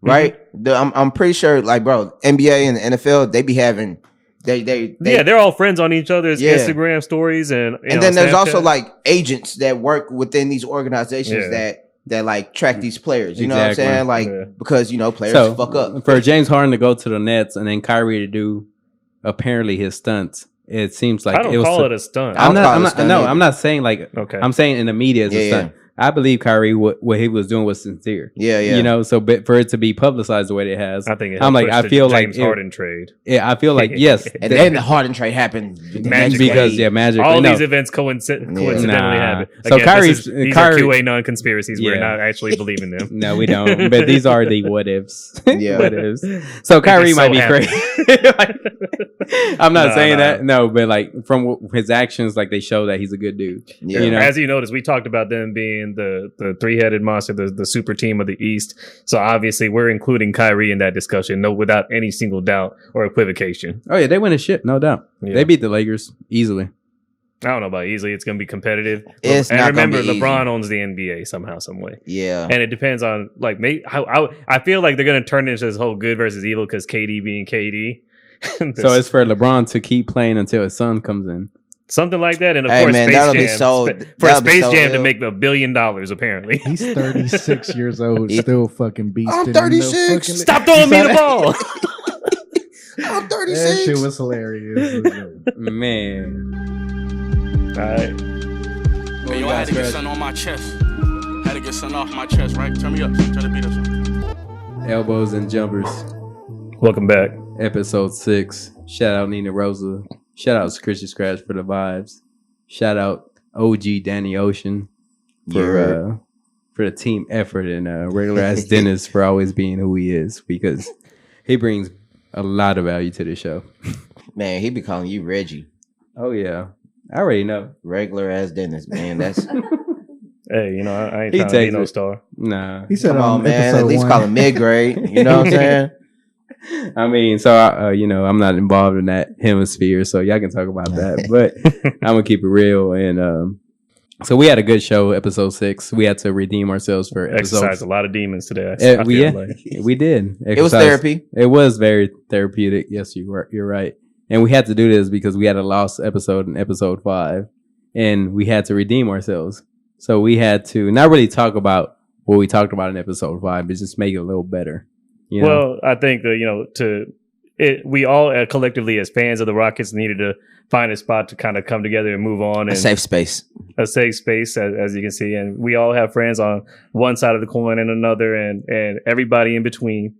right? I'm pretty sure, like, bro, NBA and the NFL, they be having they yeah, they're all friends on each other's Yeah. Instagram stories, and then there's Snapchat. also like agents that work within these organizations Yeah. that like track these players. You know what I'm Exactly. saying? Like Yeah. because players so fuck up. for James Harden to go to the Nets and then Kyrie to do apparently his stunts. It seems like I don't it was. call it a stunt. I don't call it a stunt either. I'm not saying like. Okay. I'm saying in the media as a Yeah, stunt. I believe Kyrie what he was doing was sincere. Yeah, yeah. You know, so but for it to be publicized the way it has, I think it I'm like, helped I push feel the like James it- Harden trade. I feel like yes, And then the Harden trade happened the next Magically. day. magically. All no. these events coincidentally Nah. happen. So Again, Kyrie's- these Kyrie- are QA conspiracies. We're Yeah. not actually believing them. No, we don't. But these are the what ifs. Yeah. What ifs. So Kyrie just might so be happy. crazy. Like, I'm not Nah, saying nah. that. No, but like from his actions, like they show that he's a good dude. Yeah. You know? As you notice, we talked about them being the three-headed monster, the super team of the East. So obviously, we're including Kyrie in that discussion, no, without any single doubt or equivocation. Oh yeah, they win a shit, no doubt. Yeah. They beat the Lakers easily. I don't know about easily; it's going to be competitive. It's and not gonna remember, be easy. LeBron owns the NBA somehow, some way. Yeah. And it depends on like maybe I feel like they're going to turn into this whole good versus evil because KD being KD. So it's for LeBron to keep playing until his son comes in. something like that, and of Hey, course, man, Space that'll be Jam so- for that'll be Space so Jam to ill. make $1 billion apparently. He's 36 years old, still fucking beasting. I'm in the 36. fucking- Stop throwing me the ball. I'm That 36. shit was hilarious. Man. All right. Hey, yo, I had to get something on my chest. Had to get something off my chest, right? Turn me up. Turn the beat up. Son. Elbows and jumpers. Welcome back. Episode 6. Shout out Nina Rosa. Shout out Christian Scratch for the vibes. Shout out OG Danny Ocean for the team effort, and regular ass Dennis for always being who he is, because he brings a lot of value to the show. Man, he be calling you Reggie. Oh yeah, I already know. Regular ass Dennis, man. That's Hey, you know, I ain't He trying to be takes no it. star. Nah, He said come on, man. episode At least 1. call him mid grade. You know what I'm saying? I mean, so you know, I'm not involved in that hemisphere, so y'all can talk about that. But I'm gonna keep it real, and so we had a good show, episode 6. We had to redeem ourselves for Exercised episode. a lot of demons today. We feel like. we did. It was Exercise. therapy. It was very therapeutic. Yes, you're right. And we had to do this because we had a lost episode in episode 5, and we had to redeem ourselves. So we had to not really talk about what we talked about in episode 5, but just make it a little better. You know? Well, I think that we all collectively as fans of the Rockets needed to find a spot to kind of come together and move on, A and safe space. a safe space, as you can see. And we all have friends on one side of the coin and another, and everybody in between.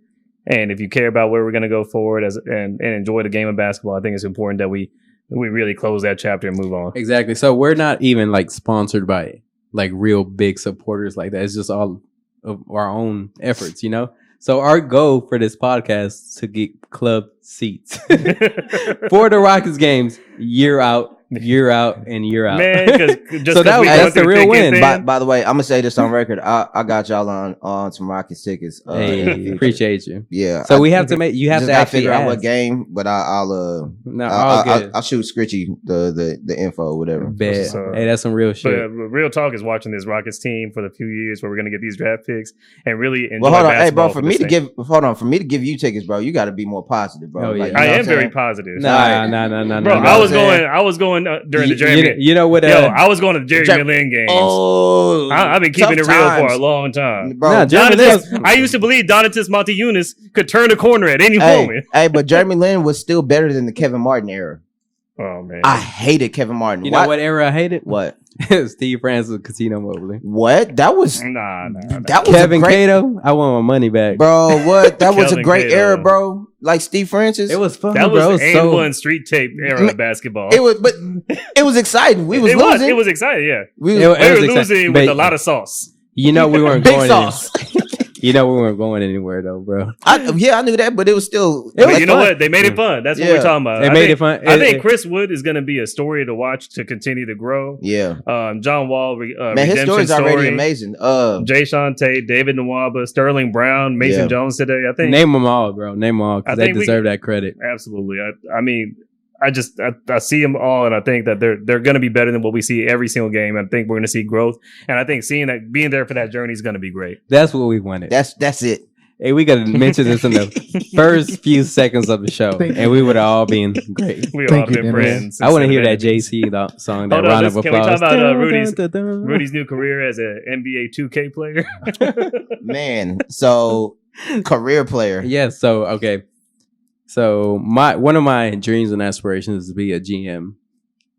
And if you care about where we're going to go forward and enjoy the game of basketball, I think it's important that we really close that chapter and move on. Exactly. So we're not even like sponsored by like real big supporters like that. It's just all of our own efforts, you know? So our goal for this podcast is to get club seats for the Rockets games year out, and year out. Man, because So that's the real win. By the way, I'm gonna say this on record. I got y'all on some Rockets tickets. Hey, appreciate you. Yeah. So we have to make, you have just to gotta actually figure out what ask. game, but I'll No, all good. I'll shoot Scritchy the info or whatever. Bet. So- Hey, that's some real But shit. real talk is watching this Rockets team for the few years where we're going to get these draft picks and really enjoy Well, hold on, hey, bro. basketball For this me to thing. give you tickets, bro, you got to be more positive, bro. Oh, yeah. Like, you I know am what I'm very saying? positive. Nah. Bro, no, I was I'm going during the Jeremy. You know what? I was going to the Jerry Jer- Lin games. Oh, I've been keeping it tough real for times. a long time. bro. Nah, Jeremy Lin- I used to believe Donatas Montejunas could turn the corner at any hey, moment. hey, but Jeremy Lin was still better than the Kevin Martin era. Oh man, I hated Kevin Martin. You know what era I hated? What? Steve Francis, Casino Mobley. What? That was nah. that was Kevin a great, Cato, I want my money back. bro. What? That was a Kelvin great Cato. era, bro. Like Steve Francis. It was fun, That bro. was It the was A1 street tape era of basketball. It was, but it was exciting. We was losing. It was exciting. Yeah, we It was, we were was exciting, losing but- with a lot of sauce. You know we weren't big going sauce. You know we weren't going anywhere though, bro. I knew that, but it was still. But you know what? They made it fun. That's what we're talking about. They made it fun. I think Chris Wood is going to be a story to watch to continue to grow. Yeah. John Wall, man, his story's already amazing. Jay Sean Tate, David Nwaba, Sterling Brown, Mason Jones today. I think name them all, bro. Name them all because they deserve that credit. Absolutely. I mean, I see them all, and I think that they're going to be better than what we see every single game. I think we're going to see growth, and I think being there for that journey is going to be great. That's what we wanted. That's it. Hey, we got to mention this in the first few seconds of the show, and we would have all been great. We would all have been friends. I want to hear that JC song, that round of applause. Can we talk about Rudy's new career as an NBA 2K player? Man, so career player. Yeah, so, okay. So one of my dreams and aspirations is to be a GM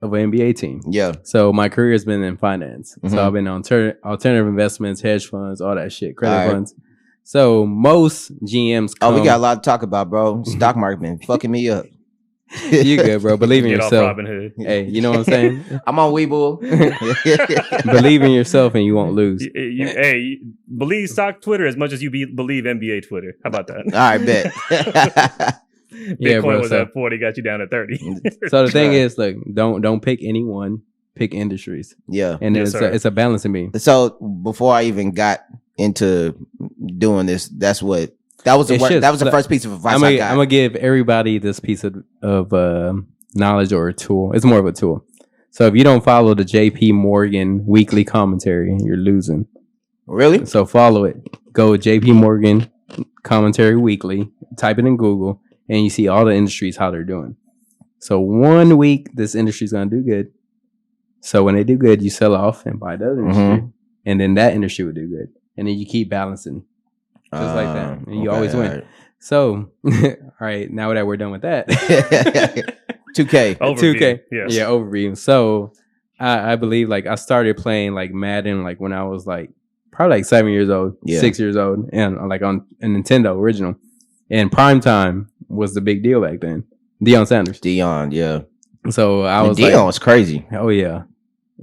of an NBA team. Yeah. So my career has been in finance. Mm-hmm. So I've been on alternative investments, hedge funds, all that shit, credit funds. So most GMs we got a lot to talk about, bro. Stock market been fucking me up. You good, bro. Believe in yourself. Off Robinhood. Hey, you know what I'm saying? I'm on Weeble. Believe in yourself and you won't lose. Believe stock Twitter as much as you believe NBA Twitter. How about that? All right, bet. Bitcoin was at 40, got you down at 30. So the thing is, like, don't pick anyone, pick industries. Yeah. And it's a balancing beam. So before I even got into doing this, that was the first piece of advice I got. I'm gonna give everybody this piece of knowledge or a tool. It's more of a tool. So if you don't follow the JP Morgan weekly commentary, you're losing. Really? So follow it. Go JP Morgan commentary weekly. Type it in Google, and you see all the industries how they're doing. So 1 week this industry's gonna do good. So when they do good, you sell off and buy the other industry, and then that industry will do good, and then you keep balancing. Just like that. And you always win. Right. So, all right, now that we're done with that. 2K. Overview. 2K. Yes. Yeah, overview. So, I believe, like, I started playing, like, Madden, like, when I was, like, probably, like, 7 years old, 6 years old, and, like, on a Nintendo original. And Primetime was the big deal back then. Deion Sanders. Deion, yeah. So, I was Deion was crazy. Oh, yeah.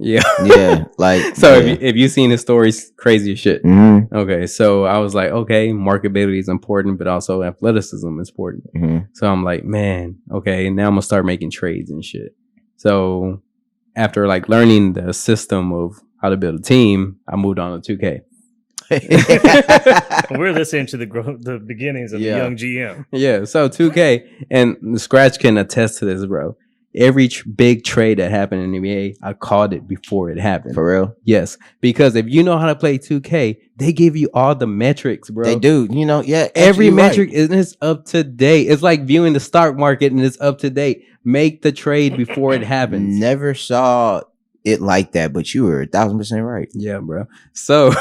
Yeah. Yeah. Like, so if you've seen his stories, crazy as shit. Mm-hmm. Okay. So I was like, okay, marketability is important, but also athleticism is important. Mm-hmm. So I'm like, man, okay, now I'm gonna start making trades and shit. So after like learning the system of how to build a team, I moved on to 2K. We're listening to the beginnings of the young GM. Yeah. So 2K, and Scratch can attest to this, bro. Every big trade that happened in the NBA, I called it before it happened. For real? Yes. Because if you know how to play 2K, they give you all the metrics, bro. They do. You know, yeah. Every metric is up to date. It's like viewing the stock market and it's up to date. Make the trade before it happens. Never saw it like that, but you were 1,000% right. Yeah, bro. So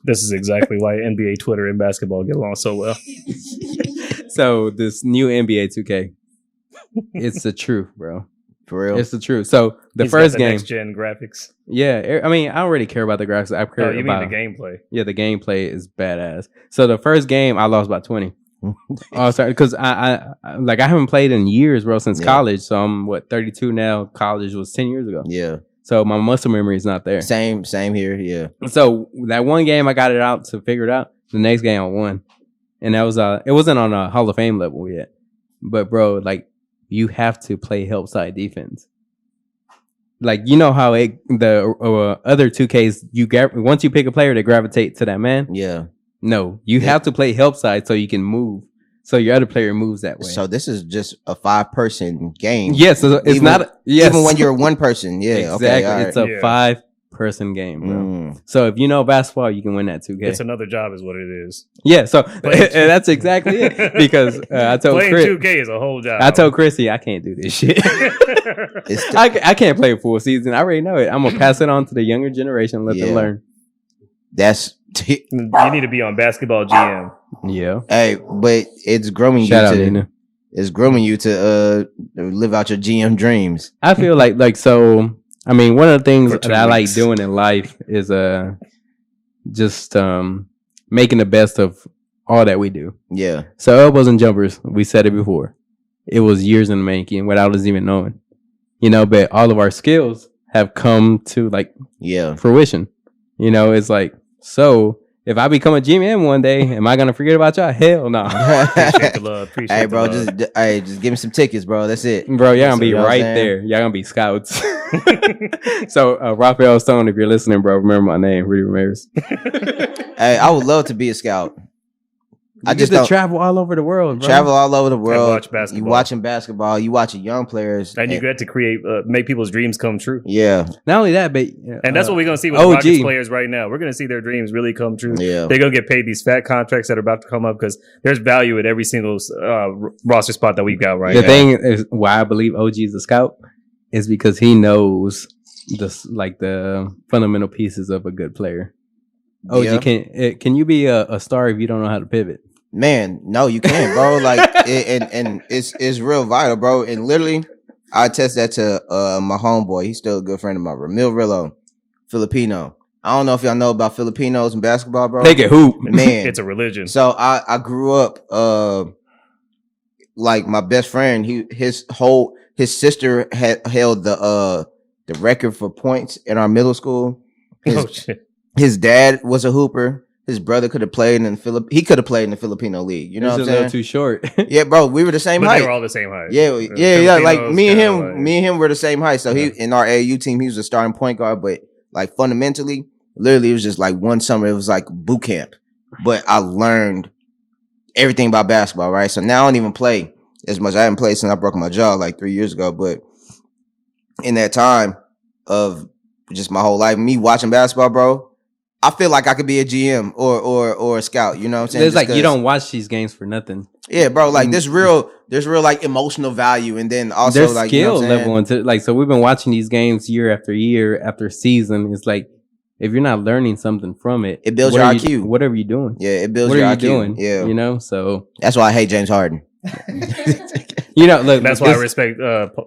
this is exactly why NBA, Twitter, and basketball get along so well. So this new NBA 2K. It's the truth, bro. For real, it's the truth. So He's first got the game, next gen graphics. Yeah, I mean, I don't really care about the graphics. I care about the gameplay. Yeah, the gameplay is badass. So the first game, I lost by 20. Oh, sorry, because I haven't played in years, bro, since college. So I'm 32 now. College was 10 years ago. Yeah. So my muscle memory is not there. Same here. Yeah. So that one game, I got it out to figure it out. The next game, I won, and that was it wasn't on a Hall of Fame level yet, but bro, like. You have to play help side defense. Like, you know how the other 2Ks, once you pick a player, they gravitate to that man? Yeah. No, you have to play help side so you can move. So your other player moves that way. So this is just a 5-person game. Yes, it's even, not. Yes. Even when you're one person. Yeah. Exactly. Okay, it's a 5-person game, bro. So if you know basketball, you can win that 2K. It's another job is what it is. Yeah, so that's exactly it. Because I told playing Chris, 2K is a whole job. I told Chrissy, I can't do this shit. I can't play a full season. I already know it. I'm going to pass it on to the younger generation and let them learn. You need to be on Basketball GM. Yeah. Hey, but it's grooming it's grooming you to live out your GM dreams. I feel like so. I mean, one of the things that I like doing in life is just making the best of all that we do. Yeah. So elbows and jumpers, we said it before. It was years in the making without us even knowing. You know, but all of our skills have come to fruition. You know, it's like, so if I become a GM one day, am I gonna forget about y'all? Hell no. Appreciate the love. Appreciate Hey, the bro, love. just give me some tickets, bro. That's it. Bro, y'all gonna be You know what I'm right saying? there. Y'all gonna be scouts. So, Raphael Stone, if you're listening, bro, remember my name, Rudy Ramirez. Hey, I would love to be a scout. I just don't travel all over the world, bro. travel all over the world. watch basketball. You watching basketball. You watching young players. And you get to create, make people's dreams come true. Yeah, Not only that, but And that's what we're going to see with OG. the Rockets players right now. We're going to see their dreams really come true. yeah. They're going to get paid these fat contracts that are about to come up because there's value at every single roster spot that we've got right the now. thing is why I believe OG is a scout is because he knows the fundamental pieces of a good player. OG Yeah. can you be a star if you don't know how to pivot? Man, no, you can't, bro. Like, and it's real vital, bro. And literally, I attest that to my homeboy. He's still a good friend of mine, Ramil Rillo, Filipino. I don't know if y'all know about Filipinos in basketball, bro. They get hoop. Man, It's a religion. so I grew up like my best friend. His sister had held the record for points in our middle school. Oh, shit. His dad was a hooper. His brother could have played in he could have played in the Filipino league. You know He's what a I'm little saying? too short. Yeah, bro, we were the same But height. they were all the same height. Yeah. Like Filipinos me and kinda him were the same height. So he in our AAU team, he was a starting point guard. But like fundamentally, literally, it was just like one summer. It was like boot camp. But I learned everything about basketball, right? So now I don't even play as much. I haven't played since I broke my jaw like 3 years ago. But in that time of just my whole life, me watching basketball, bro, I feel like I could be a GM or a scout. You know what I'm saying? It's Just like you 'cause- don't watch these games for nothing. Yeah, bro. Like there's real like emotional value, and then also There's like skill you know what I'm saying? level into like so we've been watching these games year after season. It's like if you're not learning something from it, It builds what your are IQ. what are you doing? Yeah, it builds What your are you IQ. doing? Yeah, You know, so that's why I hate James Harden. you know, look, That's why I this- respect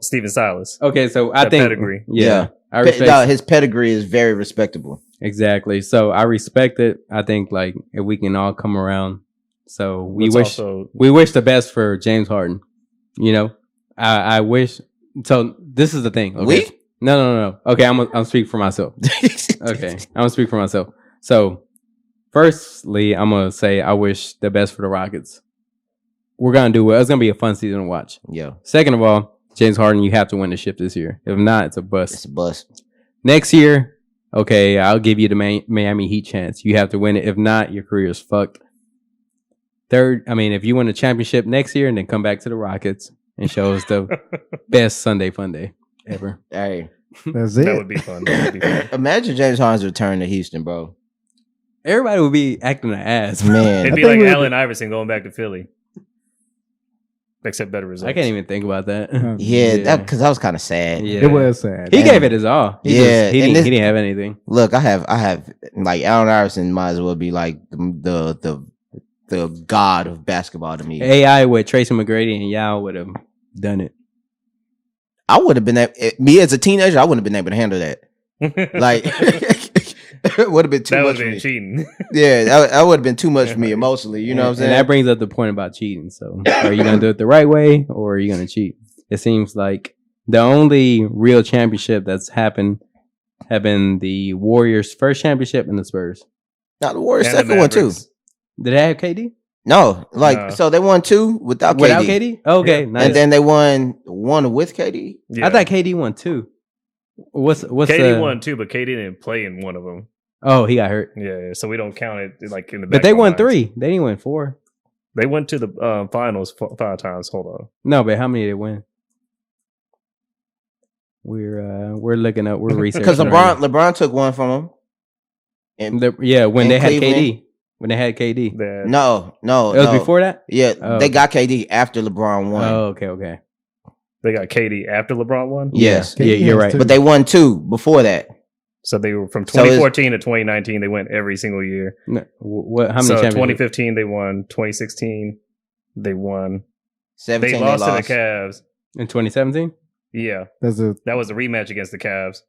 Steven Silas. Okay, so I That think pedigree. Yeah, I respect No, his pedigree is very respectable. exactly. So I respect it. I think like if we can all come around. So we It's wish also- we wish the best for James Harden. You know, I wish. So this is the thing. Okay? We? No. Okay, I'm speaking for myself. Okay, I'm gonna speak for myself. So, firstly, I'm gonna say I wish the best for the Rockets. We're gonna do well. It's gonna be a fun season to watch. Yeah, Second of all, James Harden, you have to win the ship this year. If not, it's a bust. it's a bust. Next year, okay, I'll give you the Miami Heat chance. You have to win it. If not, your career is fucked. Third, I mean, if you win a championship next year and then come back to the Rockets and show us the best Sunday Funday ever. Hey, That's it. That would be fun. That would be fun. imagine James Harden's return to Houston, bro. Everybody would be acting an ass. Man, It'd be think like we would- Allen Iverson going back to Philly. Except better results. I can't even think about that. yeah, Yeah. because that was kind of sad. Yeah. It was sad. He And- gave it his all. He Yeah, he and didn't, this- he didn't have anything. Look, I have like Allen Iverson might as well be like the god of basketball to me. AI with Tracy McGrady and Yao would have done it. I would have been me as a teenager. I wouldn't have been able to handle that. Like, it would have been too that much would for have me. been cheating. Yeah, that would have been too much for me emotionally. You know what I'm saying? And that brings up the point about cheating. So, are you gonna do it the right way or are you gonna cheat? It seems like the only real championship that's happened have been the Warriors' first championship and the Spurs. Now the Warriors And the second one too. Mavericks. Did they have KD? No, like No. so they won two without Without KD. KD? Okay, Yeah. nice. And then they won one with KD. Yeah. I thought KD won two. What's KD the won too, but KD didn't play in one of them. Oh, he got hurt. Yeah, so we don't count it like in the. But back they of our won minds. 3. They didn't win 4. They went to the finals 5 times. Hold on. No, but how many did they win? We're looking up. We're researching. Because right LeBron took one from him. And now. Yeah, when in they had Cleveland? KD. When they had KD. That, no, It was before that? Yeah, Oh, they okay. got KD after LeBron won. Oh, okay. they got KD after LeBron won. Yes, Yeah, you're right. but they won two before that. So they were from So it's- 2014 to 2019. They went every single year. No, what? How many So championships? 2015 they won. 2016 they won. 17 They lost to the Cavs. In 2017? Yeah, That's a that was a rematch against the Cavs.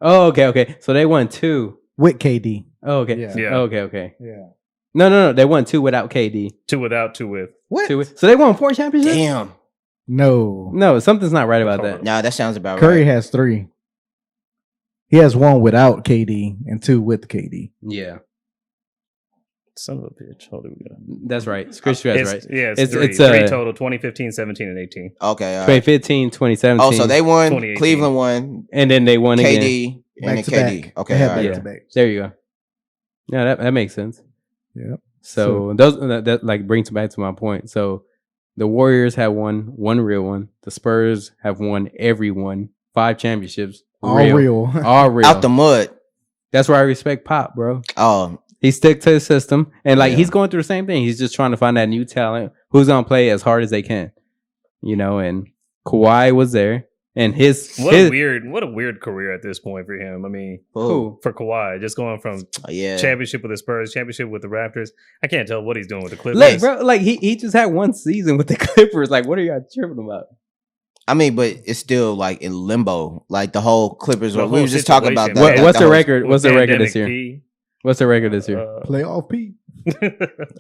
Oh, okay. So they won 2. with KD. Oh, okay. Yeah. Yeah. Okay. Yeah. No. They won 2 without KD. 2 without, 2 with. What? 2 with, so they won 4 championships? Damn. No. No, something's not right about that. Nah, that sounds about Curry right. has 3. He has 1 without KD and 2 with KD. Yeah. Son of a bitch. Hold on, we got. That's right. Chris, that's right. Yeah, It's- three. it's, Three uh, total: 2015, 17, and 18. Okay. All right. 2015, 2017. Oh, so they won. 2018. Cleveland won. and then they won again. KD and then Back to KD. back. Okay. They had all right. back to back. There you go. Yeah, that makes sense. Yeah. So those that like brings back to my point. So the Warriors have won one real one. The Spurs have won every one. 5 championships. All real. All real. Out the mud. That's why I respect Pop, bro. Oh, He stick to his system, and like Yeah. he's going through the same thing. He's just trying to find that new talent who's gonna play as hard as they can, you know. And Kawhi was there, and his What a weird career at this point for him. I mean, who? for Kawhi, just going from yeah. championship with the Spurs, championship with the Raptors. I can't tell what he's doing with the Clippers. Like, bro, like he just had one season with the Clippers. Like, what are y'all tripping about? I mean, but it's still like in limbo. Like the whole Clippers. The We whole were just talking about situation, that. man. What's that the whole- record? What's the record this year? Pandemic What's the record this P, year? Playoff P.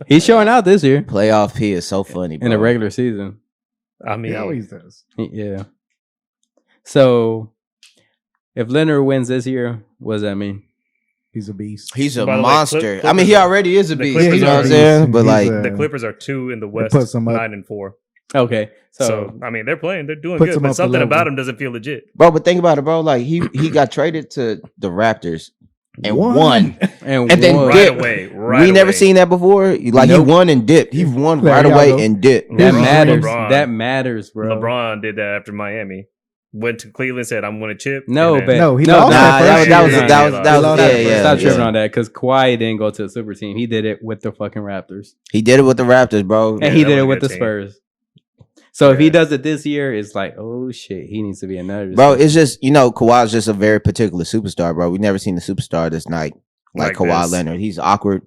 He's showing out this year Playoff P is so funny, bro. in the regular season. I mean, He always does. Yeah. So, if Leonard wins this year, what does that mean? He's a beast. He's a By the way, monster. Clippers I mean, he are- already is a the beast. Clippers You know are what I'm a saying? beast. But He's like, the Clippers are 2 in the West, puts them up. 9 and 4. Okay, So, so I mean, they're doing Puts good, them but up a something level. about him doesn't feel legit. bro, but think about it, bro. Like he got traded to the Raptors and won. and then one- Right dip. away, We never seen that before. Like Nope. he won and dipped. He won There right y'all away go. and dipped. that LeBron- matters. LeBron. That matters, bro. LeBron did that after Miami. Went to Cleveland, said, "I'm going to chip." No, and but then- No, he no, lost Nah, that first that was year. yeah. Stop tripping yeah. on that because Kawhi didn't go to the super team. He did it with the fucking Raptors, He did it with the Raptors, bro. and he that did was it a with good the team. Spurs. So if he Yeah. does it this year, it's like, oh shit, he needs to be another. Bro, it's just Kawhi's just a very particular superstar, bro. We never seen a superstar this night like Kawhi this. Leonard. He's awkward.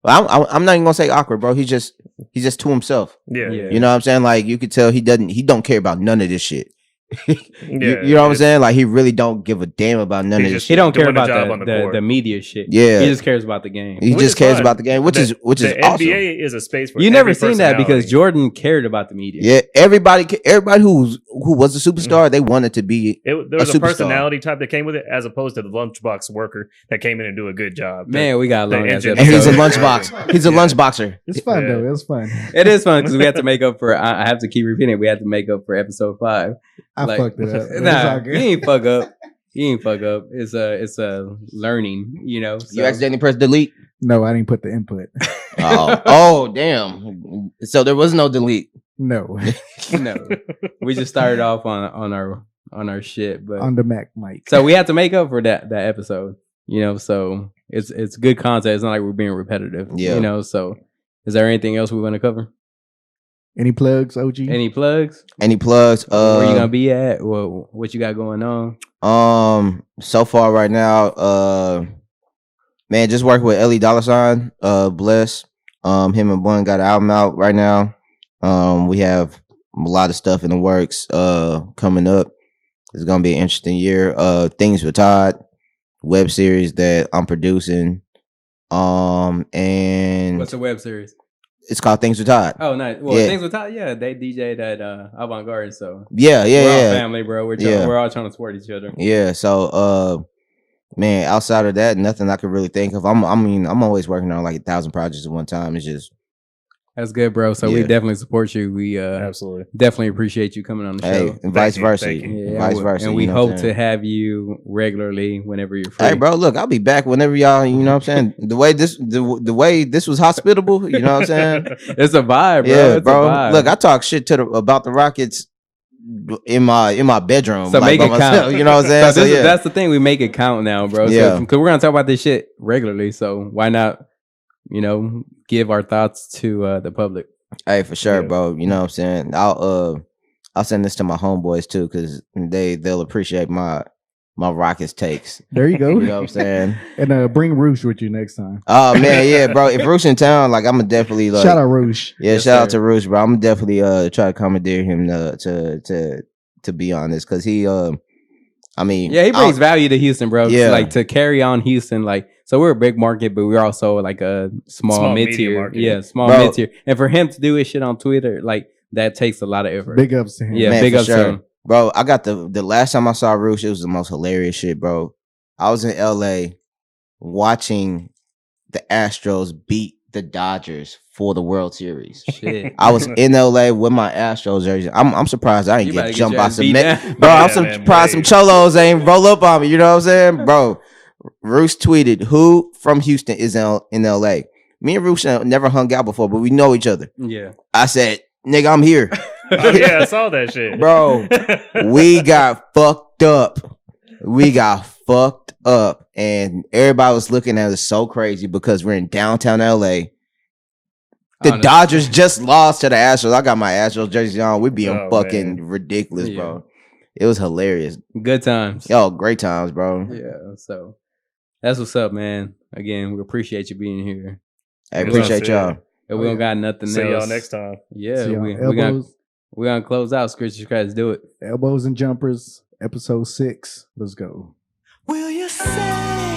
I'm not even gonna say awkward, bro. He's just to himself. Yeah, Yeah. You know what I'm saying? Like you could tell he don't care about none of this shit. yeah. You know what I'm it's- saying? Like he really don't give a damn about none He of this just- shit. he don't care doing the about job on the court. the media shit. Yeah. he just cares about the game. He Which just is cares fine. about the game, which is the awesome. NBA is a space for You never every seen that because personality. Jordan cared about the media. Yeah, everybody who was a superstar, they wanted to be. There was a superstar. personality type that came with it, as opposed to the lunchbox worker that came in and do a good job. Man, we got a The long ass engine- And he's a episode. lunchbox. He's a lunchboxer. It's fun Yeah. though. It's fun. It is fun because we have to make up for. I have to keep repeating it. We have to make up for episode 5. I Like- fucked it up. It's Nah, all you good. ain't fuck up. You ain't fuck up. It's a learning. You know. You accidentally pressed delete. No, I didn't put the input. Oh, damn. So there was no delete. No, no. We just started off on our shit, but on the Mac mic. so we have to make up for that episode. You know, so it's good content. It's not like we're being repetitive. Yeah. You know. So is there anything else we want to cover? Any plugs, OG? Any plugs? Any plugs? Where you gonna be at? What you got going on? So far right now, man, just working with Ellie Dollar Sign, Bless. Him and Bun got an album out right now. We have a lot of stuff in the works coming up. It's gonna be an interesting year. Things with Todd, web series that I'm producing. And What's the web series? it's called Things with Todd. Oh, nice. Well, Yeah. things with Todd. Yeah, they DJ'd at Avant Garde, so Yeah, we're all yeah. family, bro. Yeah. We're all trying to support each other. Yeah, so man, outside of that, nothing I could really think of. I'm always working on like 1,000 projects at one time. It's just That's good, bro. So we Yeah. definitely support you. We Absolutely. definitely appreciate you coming on the hey, show. and vice you, versa. thank you. Yeah, Vice versa. and you we know what I'm hope to saying? have you regularly whenever you're free. Hey, bro, look, I'll be back whenever y'all. You know what I'm saying? The way this was hospitable. You know what I'm saying? It's a vibe, bro. Yeah, It's bro. A vibe. Look, I talk shit about the Rockets in my bedroom. So like, make by it myself, count. You know what I'm saying? So So, this yeah. that's the thing. We make it count now, bro. Yeah. Because we're gonna talk about this shit regularly. So why not? Give our thoughts to the public. Hey, for sure, Yeah. bro. You know what I'm saying? I'll send this to my homeboys too, because they'll appreciate my Rockets takes. There you go. You know what I'm saying? And bring Roosh with you next time. Oh man, yeah, bro. If Roosh in town, like I'm gonna definitely like Shout out Roosh. yeah, Yes, shout out sir. to Roosh, bro. I'm gonna definitely try to commandeer him to be on this because he I mean Yeah, he brings value to Houston, bro. Yeah. Like to carry on Houston, like so we're a big market, but we're also like a small Small mid medium tier. market. Yeah, small Bro. mid tier. And for him to do his shit on Twitter, like that takes a lot of effort. Big ups to him. Yeah, Man, big for ups to sure. him. Bro, I got the last time I saw Roosh, it was the most hilarious shit, bro. I was in LA watching the Astros beat the Dodgers for the World Series. Shit. I was in LA with my Astros jersey. I'm surprised I ain't You about get to jumped get your by ass some beat bro. down. I'm Yeah, man, surprised some wait. cholos ain't roll up on me. You know what I'm saying, bro? Roos tweeted, "Who from Houston is in LA?" Me and Roos never hung out before, but we know each other. Yeah. I said, "Nigga, I'm here." Oh, yeah, I saw that shit, Bro, we got fucked up. We got fucked up. And everybody was looking at us so crazy because we're in downtown LA. The Honestly. Dodgers just lost to the Astros. I got my Astros jersey on. We being Oh, fucking man. ridiculous, Yeah. bro. It was hilarious. Good times. Yo, great times, bro. Yeah. So that's what's up, man. Again, we appreciate you being here. I That's appreciate it. y'all. And we don't got nothing See else. y'all next time. Yeah, See y'all we gonna elbows, close out. Scratch Scratch, do it. elbows and jumpers, episode 6. Let's go. Will you say